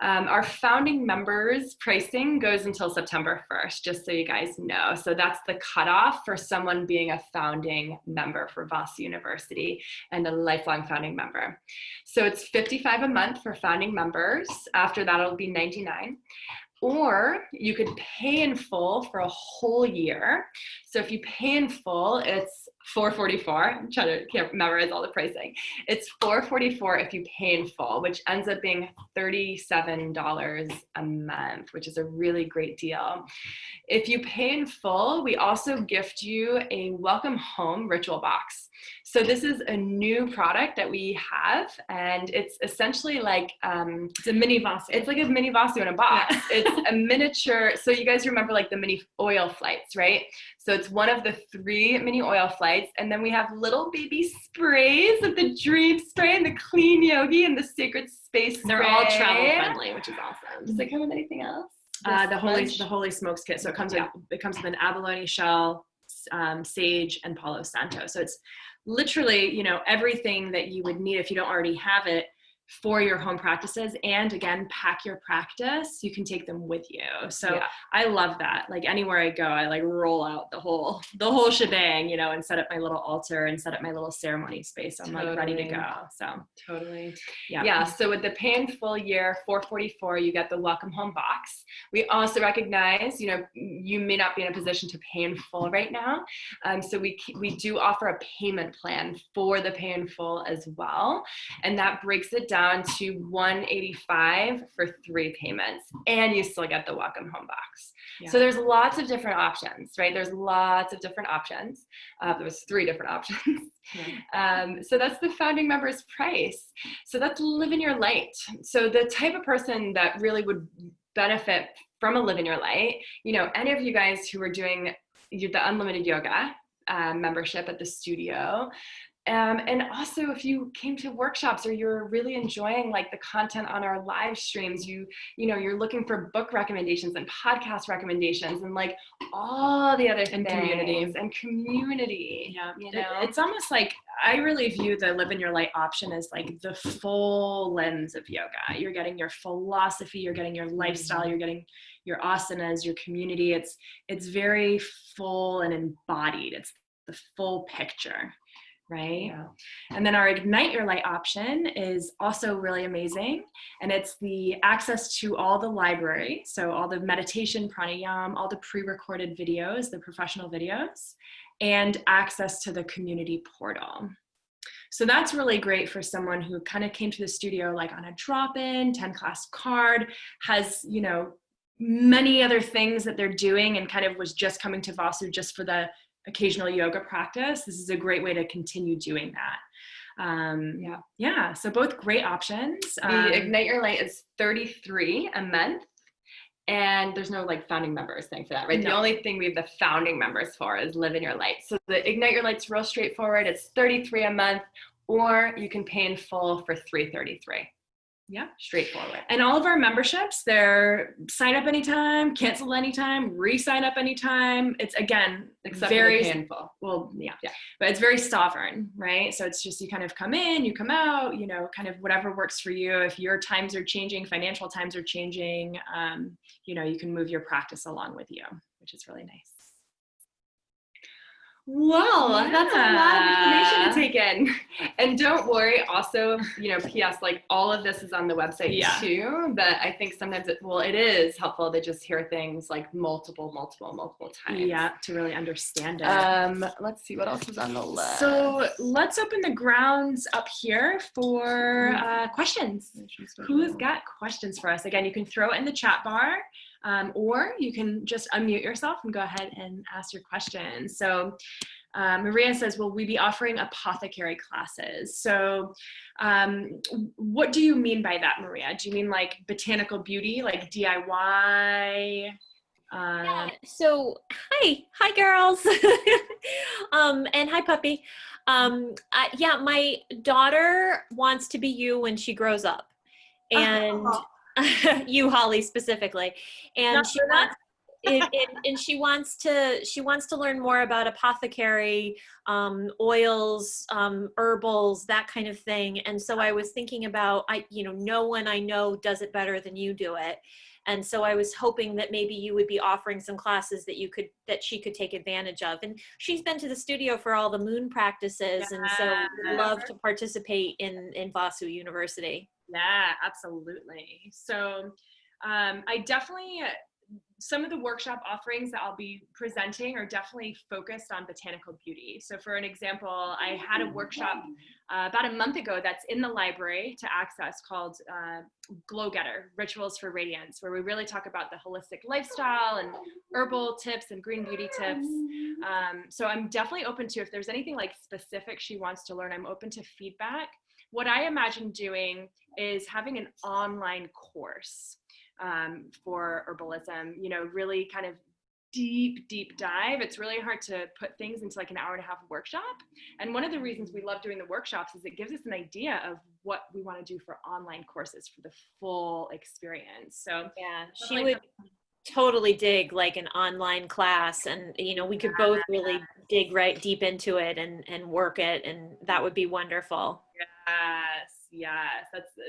Speaker 3: Our founding members pricing goes until September 1st, just so you guys know. So that's the cutoff for someone being a founding member for VASU University and a lifelong founding member. So it's $55 a month for founding members. After that, it'll be $99. Or you could pay in full for a whole year. So if you pay in full, it's $444. I'm trying to can't memorize all the pricing. It's $444 if you pay in full, which ends up being $37 a month, which is a really great deal. If you pay in full, we also gift you a welcome home ritual box. So this is a new product that we have, and it's essentially like
Speaker 2: it's a mini VASU.
Speaker 3: It's like a mini VASU in a box.
Speaker 2: Yeah.
Speaker 3: It's a miniature. So you guys remember like the mini oil flights, right? So it's one of the 3 mini oil flights, and then we have little baby sprays of the Dream Spray and the Clean Yogi and the Sacred Space Spray.
Speaker 2: They're all travel friendly, which is awesome.
Speaker 3: Does it come with anything else?
Speaker 2: The Holy Smokes kit. So it comes with an abalone shell, sage, and Palo Santo. So it's literally, you know, everything that you would need if you don't already have it for your home practices. And again, pack your practice. You can take them with you. So
Speaker 3: Yeah.
Speaker 2: I love that. Like anywhere I go, I like roll out the whole shebang, you know, and set up my little altar and set up my little ceremony space. So I'm like ready to go. So
Speaker 3: Totally.
Speaker 2: yeah.
Speaker 3: Yeah. So with the pay in full year, $444, you get the welcome home box. We also recognize, you know, you may not be in a position to pay in full right now. So we do offer a payment plan for the pay in full as well. And that breaks it down to $185 for 3 payments, and you still get the welcome home box.
Speaker 2: Yeah.
Speaker 3: So there's lots of different options, right? There's lots of different options. There's 3 different options.
Speaker 2: Yeah.
Speaker 3: So that's the founding members price. So that's Live in Your Light. So the type of person that really would benefit from a Live in Your Light, you know, any of you guys who are doing the unlimited yoga membership at the studio, and also if you came to workshops or you're really enjoying like the content on our live streams, you know, you're looking for book recommendations and podcast recommendations and like all the other
Speaker 2: And
Speaker 3: things and community.
Speaker 2: Yeah,
Speaker 3: you know,
Speaker 2: it's almost like I really view the Live in Your Light option as like the full lens of yoga. You're getting your philosophy, you're getting your lifestyle, you're getting your asanas, your community. It's very full and embodied. It's the full picture. Right?
Speaker 3: Yeah.
Speaker 2: And then our Ignite Your Light option is also really amazing. And it's the access to all the library. So all the meditation, pranayama, all the pre-recorded videos, the professional videos, and access to the community portal. So that's really great for someone who kind of came to the studio like on a drop-in, 10-class card, has, you know, many other things that they're doing and kind of was just coming to VASU just for the occasional yoga practice. This is a great way to continue doing that. Yeah. So both great options.
Speaker 3: The Ignite Your Light is $33 a month, and there's no like founding members thing for that, right?
Speaker 2: No.
Speaker 3: The only thing we have the founding members for is Live in Your Light. So the Ignite Your Light's real straightforward. It's $33 a month, or you can pay in full for $333.
Speaker 2: Yeah.
Speaker 3: Straightforward.
Speaker 2: And all of our memberships, they're sign up anytime, cancel anytime, re-sign up anytime. It's again,
Speaker 3: Except
Speaker 2: very
Speaker 3: for the pay in full.
Speaker 2: well, yeah, but it's very sovereign, right? So it's just, you kind of come in, you come out, you know, kind of whatever works for you. If your times are changing, financial times are changing, you know, you can move your practice along with you, which is really nice.
Speaker 3: Well, that's a lot of information to take in. And don't worry, also, you know, PS, like all of this is on the website too, but I think sometimes it is helpful to just hear things like multiple times.
Speaker 2: Yeah, to really understand it.
Speaker 3: Let's see what else is on the list.
Speaker 2: So let's open the grounds up here for questions. Who's got questions for us? Again, you can throw it in the chat bar, or you can just unmute yourself and go ahead and ask your questions. So Maria says, will we be offering apothecary classes? So what do you mean by that, Maria? Do you mean like botanical beauty, like DIY?
Speaker 4: Yeah, so hi girls. And hi puppy. Yeah, my daughter wants to be you when she grows up, and you, Holly, specifically, and and she wants to learn more about apothecary, oils, herbals, that kind of thing. And so I was thinking about, no one I know does it better than you do it. And so I was hoping that maybe you would be offering some classes that she could take advantage of. And she's been to the studio for all the moon practices, and so would love to participate in VASU University.
Speaker 2: Yeah, absolutely. So I definitely, some of the workshop offerings that I'll be presenting are definitely focused on botanical beauty. So for an example, I had a workshop about a month ago that's in the library to access called Glow Getter, Rituals for Radiance, where we really talk about the holistic lifestyle and herbal tips and green beauty tips. So I'm definitely open to, if there's anything like specific she wants to learn, I'm open to feedback. What I imagine doing is having an online course for herbalism, really kind of deep dive. It's really hard to put things into like an hour and a half workshop. And one of the reasons we love doing the workshops is it gives us an idea of what we want to do for online courses for the full experience. So
Speaker 4: yeah, she would totally dig like an online class, and we could both really dig right deep into it and work it, and that would be wonderful.
Speaker 2: Yes,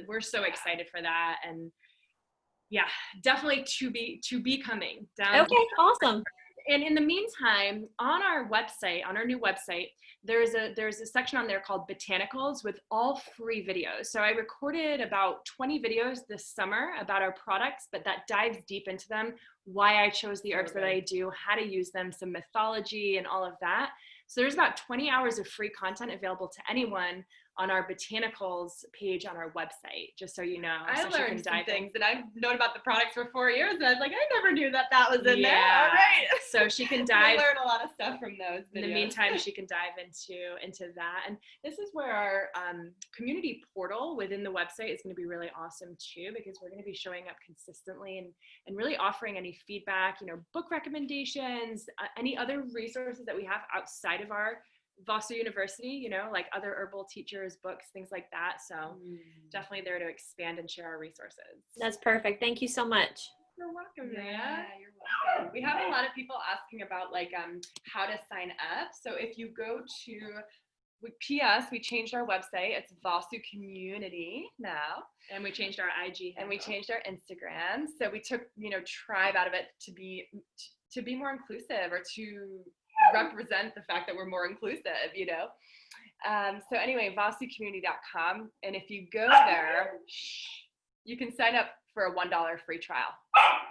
Speaker 2: we're so excited for that. And yeah, definitely to be coming down.
Speaker 4: Okay, awesome.
Speaker 2: And in the meantime, on our website, on our new website, there's a section on there called Botanicals with all free videos. So I recorded about 20 videos this summer about our products, but that dives deep into them, why I chose the herbs that I do, how to use them, some mythology and all of that. So there's about 20 hours of free content available to anyone on our botanicals page on our website, just so you know.
Speaker 3: I
Speaker 2: so
Speaker 3: learned some things, and I've known about the products for 4 years, and I was like, I never knew that was in there. All right.
Speaker 2: So she can dive.
Speaker 3: I learned a lot of stuff from those videos.
Speaker 2: In the meantime, she can dive into that. And this is where our community portal within the website is going to be really awesome too, because we're going to be showing up consistently and really offering any feedback, book recommendations, any other resources that we have outside of our VASU University, like other herbal teachers, books, things like that. So definitely there to expand and share our resources.
Speaker 4: That's perfect. Thank you so much.
Speaker 2: You're welcome, Maria.
Speaker 3: Yeah, you're welcome. We have a lot of people asking about like how to sign up. So if you go to we changed our website. It's VASU Community now.
Speaker 2: And we changed our IG.
Speaker 3: And we changed our Instagram. So we took, tribe out of it to be more inclusive, or to represent the fact that we're more inclusive, So anyway, VASUcommunity.com. And if you go there, you can sign up for a $1 free trial.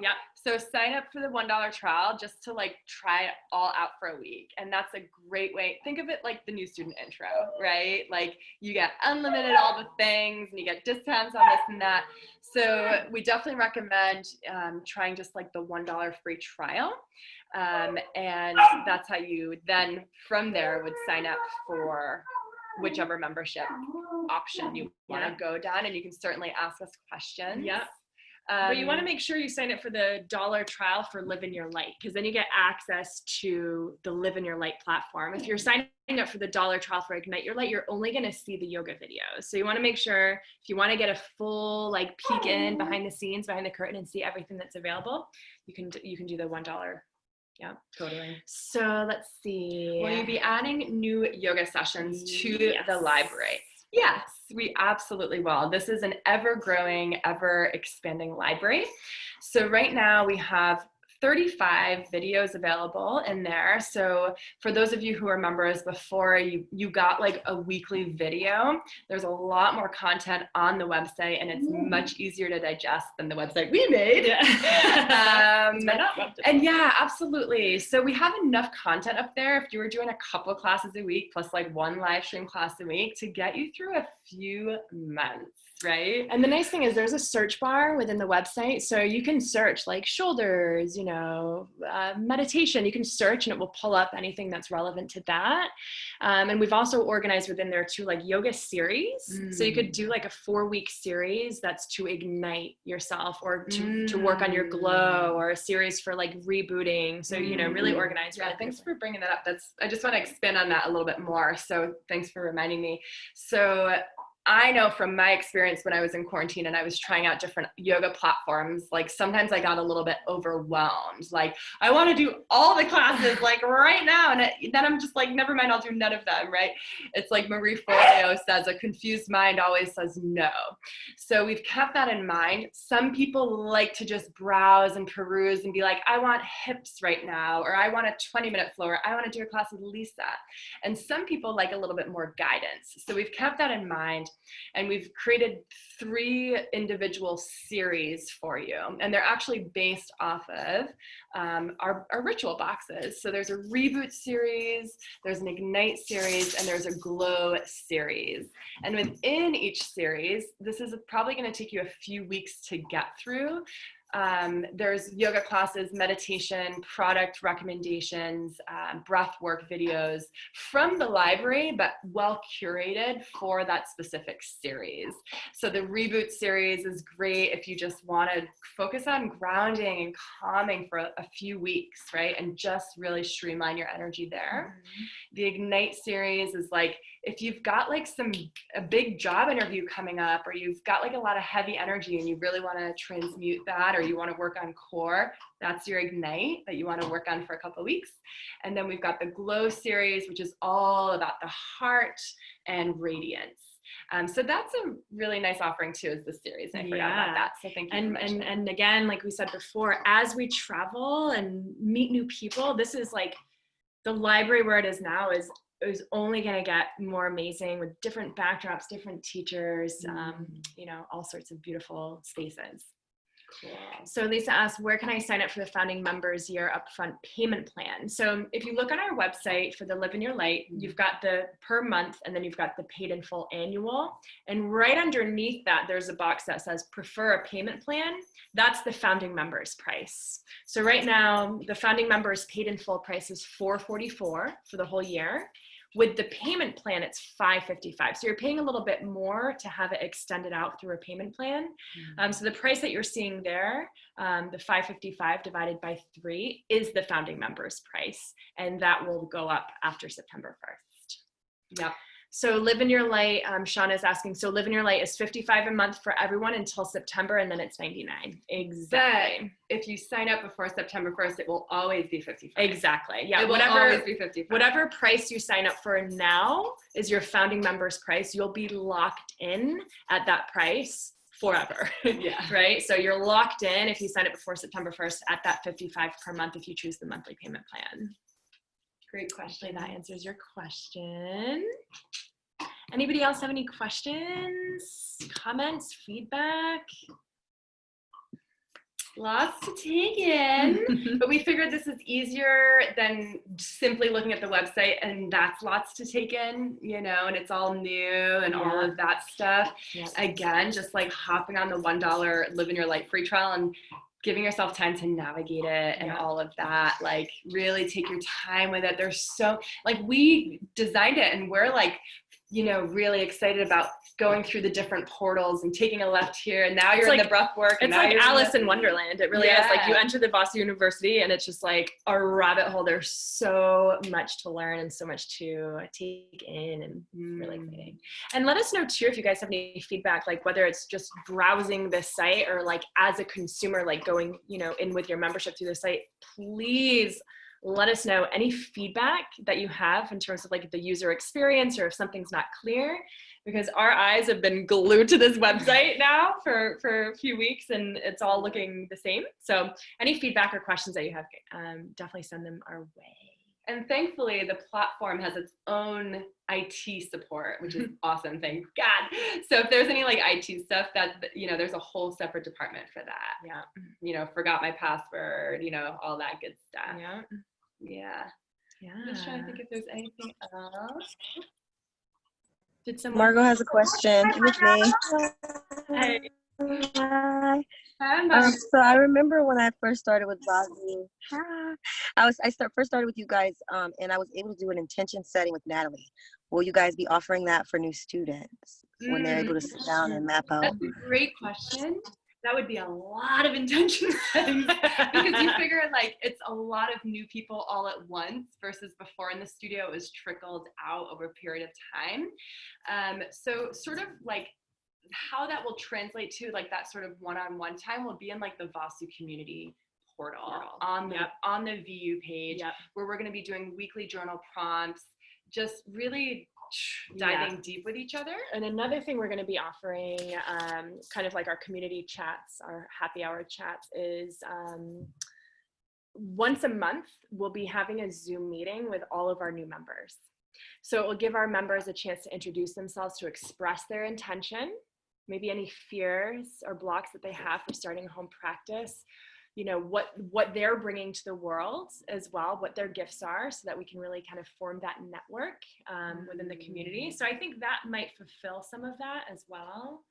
Speaker 2: Yep.
Speaker 3: So sign up for the $1 trial just to like try it all out for a week. And that's a great way. Think of it like the new student intro, right? Like you get unlimited all the things, and you get discounts on this and that. So we definitely recommend trying just like the $1 free trial. And that's how you then from there would sign up for whichever membership option you want to go down. And you can certainly ask us questions.
Speaker 2: Yeah. But you want to make sure you sign up for the $1 trial for Live in Your Light, because then you get access to the Live in Your Light platform. If you're signing up for the $1 trial for Ignite Your Light, you're only going to see the yoga videos. So you want to make sure, if you want to get a full like peek in behind the scenes, behind the curtain, and see everything that's available, you can do the $1. Yeah,
Speaker 3: Totally.
Speaker 2: So let's see.
Speaker 3: Will you be adding new yoga sessions to the library? Yes, we absolutely will. This is an ever-growing, ever-expanding library. So right now we have 35 videos available in there. So for those of you who are members before, you got like a weekly video. There's a lot more content on the website, and it's much easier to digest than the website we made.
Speaker 2: Yeah.
Speaker 3: And yeah, absolutely. So we have enough content up there if you were doing a couple classes a week plus like one live stream class a week to get you through a few months. Right.
Speaker 2: And the nice thing is there's a search bar within the website. So you can search like shoulders, meditation. You can search and it will pull up anything that's relevant to that. And we've also organized within there too, like yoga series. So you could do like a 4-week series that's to ignite yourself, or to work on your glow, or a series for like rebooting. So, really organized.
Speaker 3: Yeah, thanks for bringing that up. I just want to expand on that a little bit more. So thanks for reminding me. So I know from my experience when I was in quarantine and I was trying out different yoga platforms, like sometimes I got a little bit overwhelmed. Like, I want to do all the classes like right now. And then I'm just like, never mind, I'll do none of them, right? It's like Marie Forleo says, a confused mind always says no. So we've kept that in mind. Some people like to just browse and peruse and be like, I want hips right now, or I want a 20-minute flow, or I want to do a class with Lisa. And some people like a little bit more guidance. So we've kept that in mind. And we've created 3 individual series for you. And they're actually based off of our ritual boxes. So there's a reboot series, there's an ignite series, and there's a glow series. And within each series, this is probably going to take you a few weeks to get through. There's yoga classes, meditation, product recommendations, breath work videos from the library, but well curated for that specific series. So the reboot series is great if you just want to focus on grounding and calming for a few weeks, right? And just really streamline your energy there. Mm-hmm. The ignite series is like, if you've got like a big job interview coming up, or you've got like a lot of heavy energy and you really want to transmute that, or you want to work on core, that's your ignite that you want to work on for a couple of weeks. And then we've got the glow series, which is all about the heart and radiance. So that's a really nice offering too, is the series. I forgot about that. So thank you.
Speaker 2: And again, like we said before, as we travel and meet new people, this is like the library where it is now is only going to get more amazing with different backdrops, different teachers, you know, all sorts of beautiful spaces. Cool. So Lisa asked, where can I sign up for the founding members year upfront payment plan? So if you look on our website for the Live in Your Light, you've got the per month, and then you've got the paid in full annual. And right underneath that, there's a box that says prefer a payment plan. That's the founding members price. So right now, the founding members paid in full price is $444 for the whole year. With the payment plan, it's $555. So you're paying a little bit more to have it extended out through a payment plan. So the price that you're seeing there, the $555 divided by 3 is the founding members price. And that will go up after September 1st. Yep. So Live in Your Light, Shauna is asking, so Live in Your Light is $55 a month for everyone until September, and then it's $99. Exactly.
Speaker 3: But if you sign up before September 1st, it will always be $55.
Speaker 2: Exactly. Yeah.
Speaker 3: It will always be $55.
Speaker 2: Whatever price you sign up for now is your founding members price. You'll be locked in at that price forever. Yeah. Right. So you're locked in if you sign up before September 1st at that $55 per month if you choose the monthly payment plan. Great question. That answers your question. Anybody else have any questions, comments, feedback?
Speaker 3: Lots to take in, but we figured this is easier than simply looking at the website, and that's lots to take in, you know, and it's all new and all of that stuff. Yeah. Again, just like hopping on the $1 Live in Your Light free trial and giving yourself time to navigate it and all of that, like really take your time with it. There's so, like, we designed it and we're like, you know, really excited about going through the different portals and taking a left here, and now you're in the breath work.
Speaker 2: It's like Alice in Wonderland. It really is. Like, you enter the VASU University and it's just like a rabbit hole. There's so much to learn and so much to take in, and really exciting. And let us know too if you guys have any feedback, like whether it's just browsing the site or like as a consumer, like going, you know, in with your membership through the site. Please let us know any feedback that you have in terms of like the user experience, or if something's not clear, because our eyes have been glued to this website now for a few weeks and it's all looking the same. So any feedback or questions that you have, definitely send them our way.
Speaker 3: And thankfully the platform has its own IT support, which is awesome, thank God. So if there's any like IT stuff, that, you know, there's a whole separate department for that. Yeah. You know, forgot my password, you know, all that good stuff. Yeah. Yeah. Yeah. I'm just trying to think if there's anything else.
Speaker 5: Did someone? Margot has a question. It's me.
Speaker 2: Hey.
Speaker 5: Hi. So I remember when I first started with VASU. First started with you guys, and I was able to do an intention setting with Natalie. Will you guys be offering that for new students when they're able to sit down and map out?
Speaker 3: That's a great question. that would be a lot of intention settings because you figure like it's a lot of new people all at once versus before in the studio it was trickled out over a period of time. So sort of like how that will translate to like that sort of one-on-one time will be in like the VASU community portal on the VU page where we're going to be doing weekly journal prompts, just really diving deep with each other.
Speaker 2: And another thing we're going to be offering, kind of like our community chats, our happy hour chats, is once a month, we'll be having a Zoom meeting with all of our new members. So it will give our members a chance to introduce themselves, to express their intention, maybe any fears or blocks that they have for starting home practice, you know, what they're bringing to the world as well, what their gifts are, so that we can really kind of form that network within the community. So I think that might fulfill some of that as well.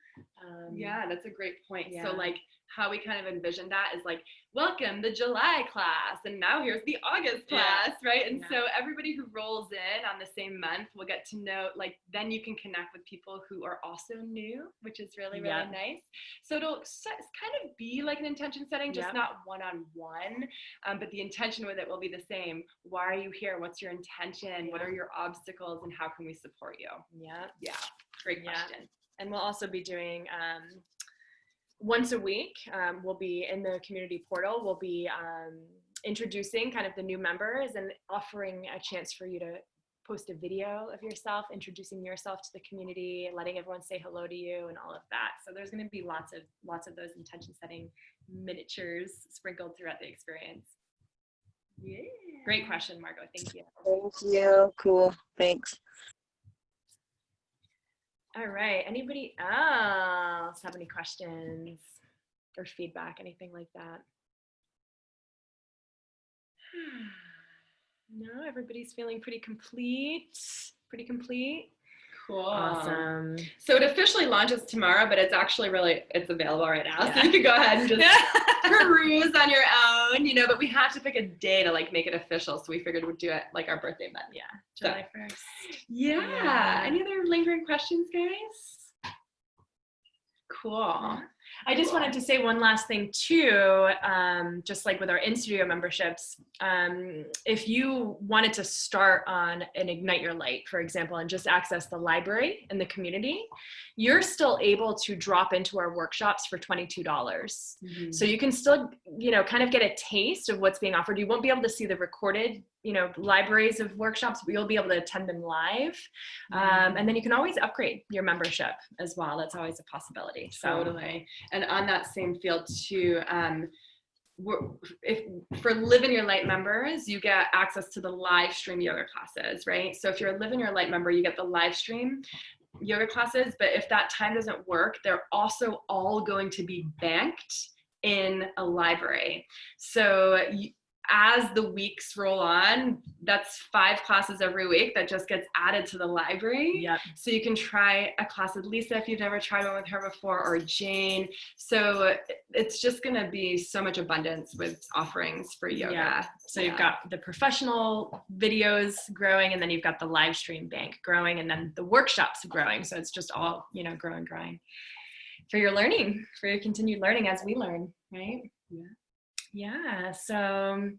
Speaker 3: Yeah, that's a great point. So like how we kind of envision that is like, welcome the July class, and now here's the August class, right? And so everybody who rolls in on the same month will get to know, like, then you can connect with people who are also new, which is really, really nice. So it'll kind of be like an intention setting, just not one-on-one, but the intention with it will be the same. Why are you here? What's your intention? What are your obstacles, and how can we support you? Yeah, great question.
Speaker 2: And we'll also be doing once a week, we'll be in the community portal, we'll be introducing kind of the new members and offering a chance for you to post a video of yourself, introducing yourself to the community, letting everyone say hello to you and all of that. So there's going to be lots of those intention setting miniatures sprinkled throughout the experience. Yeah. Great question, Margot. Thank you.
Speaker 5: Thank you. Cool. Thanks.
Speaker 2: All right. Anybody else have any questions or feedback, anything like that? No, everybody's feeling pretty complete. Pretty complete.
Speaker 3: Cool.
Speaker 2: Awesome.
Speaker 3: So it officially launches tomorrow, but it's actually it's available right now. So you can go ahead and just peruse on your own, you know, but we have to pick a day to like make it official. So we figured we'd do it like our birthday month.
Speaker 2: Yeah. July 1st.
Speaker 3: Yeah. Any other lingering questions, guys? Cool.
Speaker 2: I just wanted to say one last thing too, just like with our in-studio memberships, if you wanted to start on an Ignite Your Light, for example, and just access the library and the community, you're still able to drop into our workshops for $22. Mm-hmm. So you can still, you know, kind of get a taste of what's being offered. You won't be able to see the recorded, you know, libraries of workshops, but you'll be able to attend them live. And then you can always upgrade your membership as well. That's always a possibility. So.
Speaker 3: Totally. And on that same field too, for Live in Your Light members, you get access to the live stream yoga classes, right? So if you're a Live in Your Light member, you get the live stream yoga classes, but if that time doesn't work, they're also all going to be banked in a library. So as the weeks roll on, that's 5 classes every week that just gets added to the library.
Speaker 2: Yep.
Speaker 3: So you can try a class with Lisa if you've never tried one with her before, or Jane. So it's just going to be so much abundance with offerings for yoga.
Speaker 2: Yeah. So you've got the professional videos growing, and then you've got the live stream bank growing, and then the workshops growing. So it's just all, you know, growing for your learning, for your continued learning as we learn, right? Yeah. So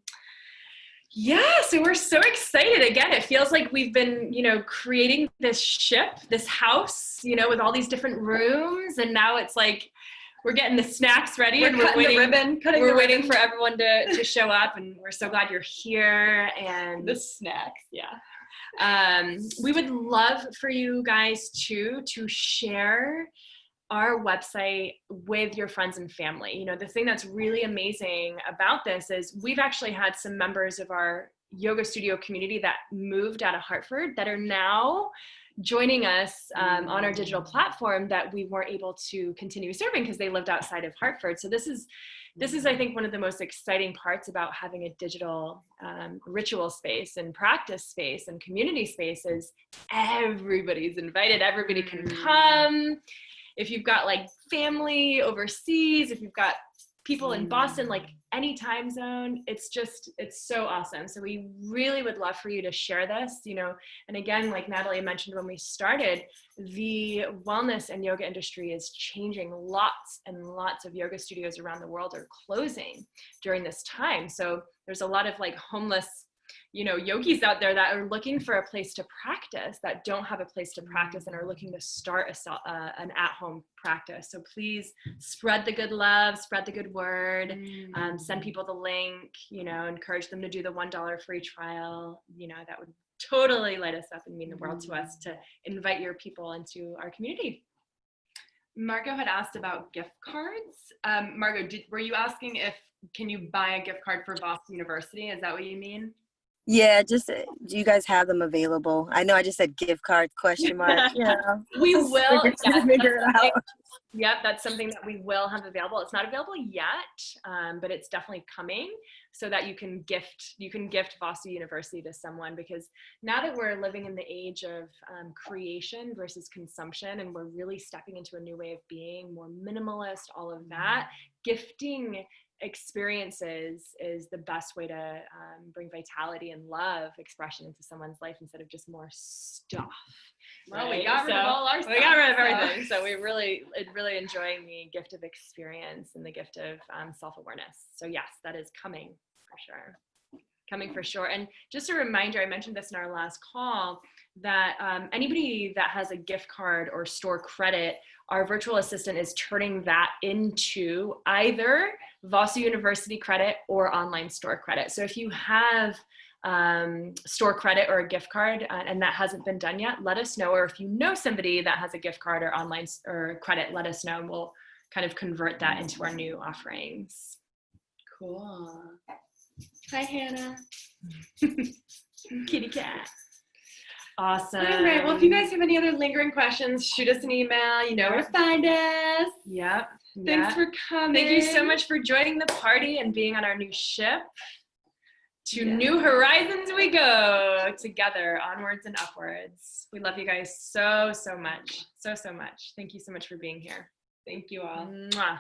Speaker 2: we're so excited. Again, it feels like we've been, you know, creating this ship, this house, you know, with all these different rooms. And now it's like, we're getting the snacks ready, and we're waiting for everyone to show up. And we're so glad you're here. And
Speaker 3: the snacks.
Speaker 2: Yeah. We would love for you guys to share our website with your friends and family. You know, the thing that's really amazing about this is we've actually had some members of our yoga studio community that moved out of Hartford that are now joining us on our digital platform that we weren't able to continue serving because they lived outside of Hartford. So this is, I think, one of the most exciting parts about having a digital ritual space and practice space and community space is everybody's invited. Everybody can come. If you've got like family overseas, if you've got people in Boston, like any time zone. It's so awesome. So we really would love for you to share this, and again, like Natalie mentioned when we started, the wellness and yoga industry is changing. Lots and lots of yoga studios around the world are closing during this time. So there's a lot of like homeless yogis out there that are looking for a place to practice, that don't have a place to practice and are looking to start an at-home practice. So please spread the good love, spread the good word, send people the link, encourage them to do the $1 free trial. That would totally light us up and mean the world to us to invite your people into our community.
Speaker 3: Margot had asked about gift cards. Margot, were you asking can you buy a gift card for VASU University? Is that what you mean?
Speaker 5: Yeah, just do you guys have them available? I know I just said gift cards question mark.
Speaker 2: We will. Yes,
Speaker 5: figure it out.
Speaker 2: Yep, that's something that we will have available. It's not available yet, but it's definitely coming, so that you can gift VASU University to someone, because now that we're living in the age of creation versus consumption, and we're really stepping into a new way of being, more minimalist, all of that, gifting experiences is the best way to bring vitality and love expression into someone's life instead of just more stuff.
Speaker 3: Well, we got rid of all our stuff.
Speaker 2: We got rid of everything. So we really enjoying the gift of experience and the gift of self-awareness. So yes, that is coming for sure. And just a reminder, I mentioned this in our last call, that anybody that has a gift card or store credit, our virtual assistant is turning that into either VASU University credit or online store credit. So if you have store credit or a gift card and that hasn't been done yet, let us know. Or if you know somebody that has a gift card or online or credit, let us know, and we'll kind of convert that into our new offerings.
Speaker 3: Cool. Hi, Hannah.
Speaker 2: Kitty cat. Awesome.
Speaker 3: All right. Well, if you guys have any other lingering questions, shoot us an email. You know where to find us.
Speaker 2: Yep.
Speaker 3: Thanks for coming.
Speaker 2: Thank you so much for joining the party and being on our new ship. To new horizons we go, together, onwards and upwards. We love you guys so much. So much. Thank you so much for being here.
Speaker 3: Thank you all.
Speaker 2: Mwah.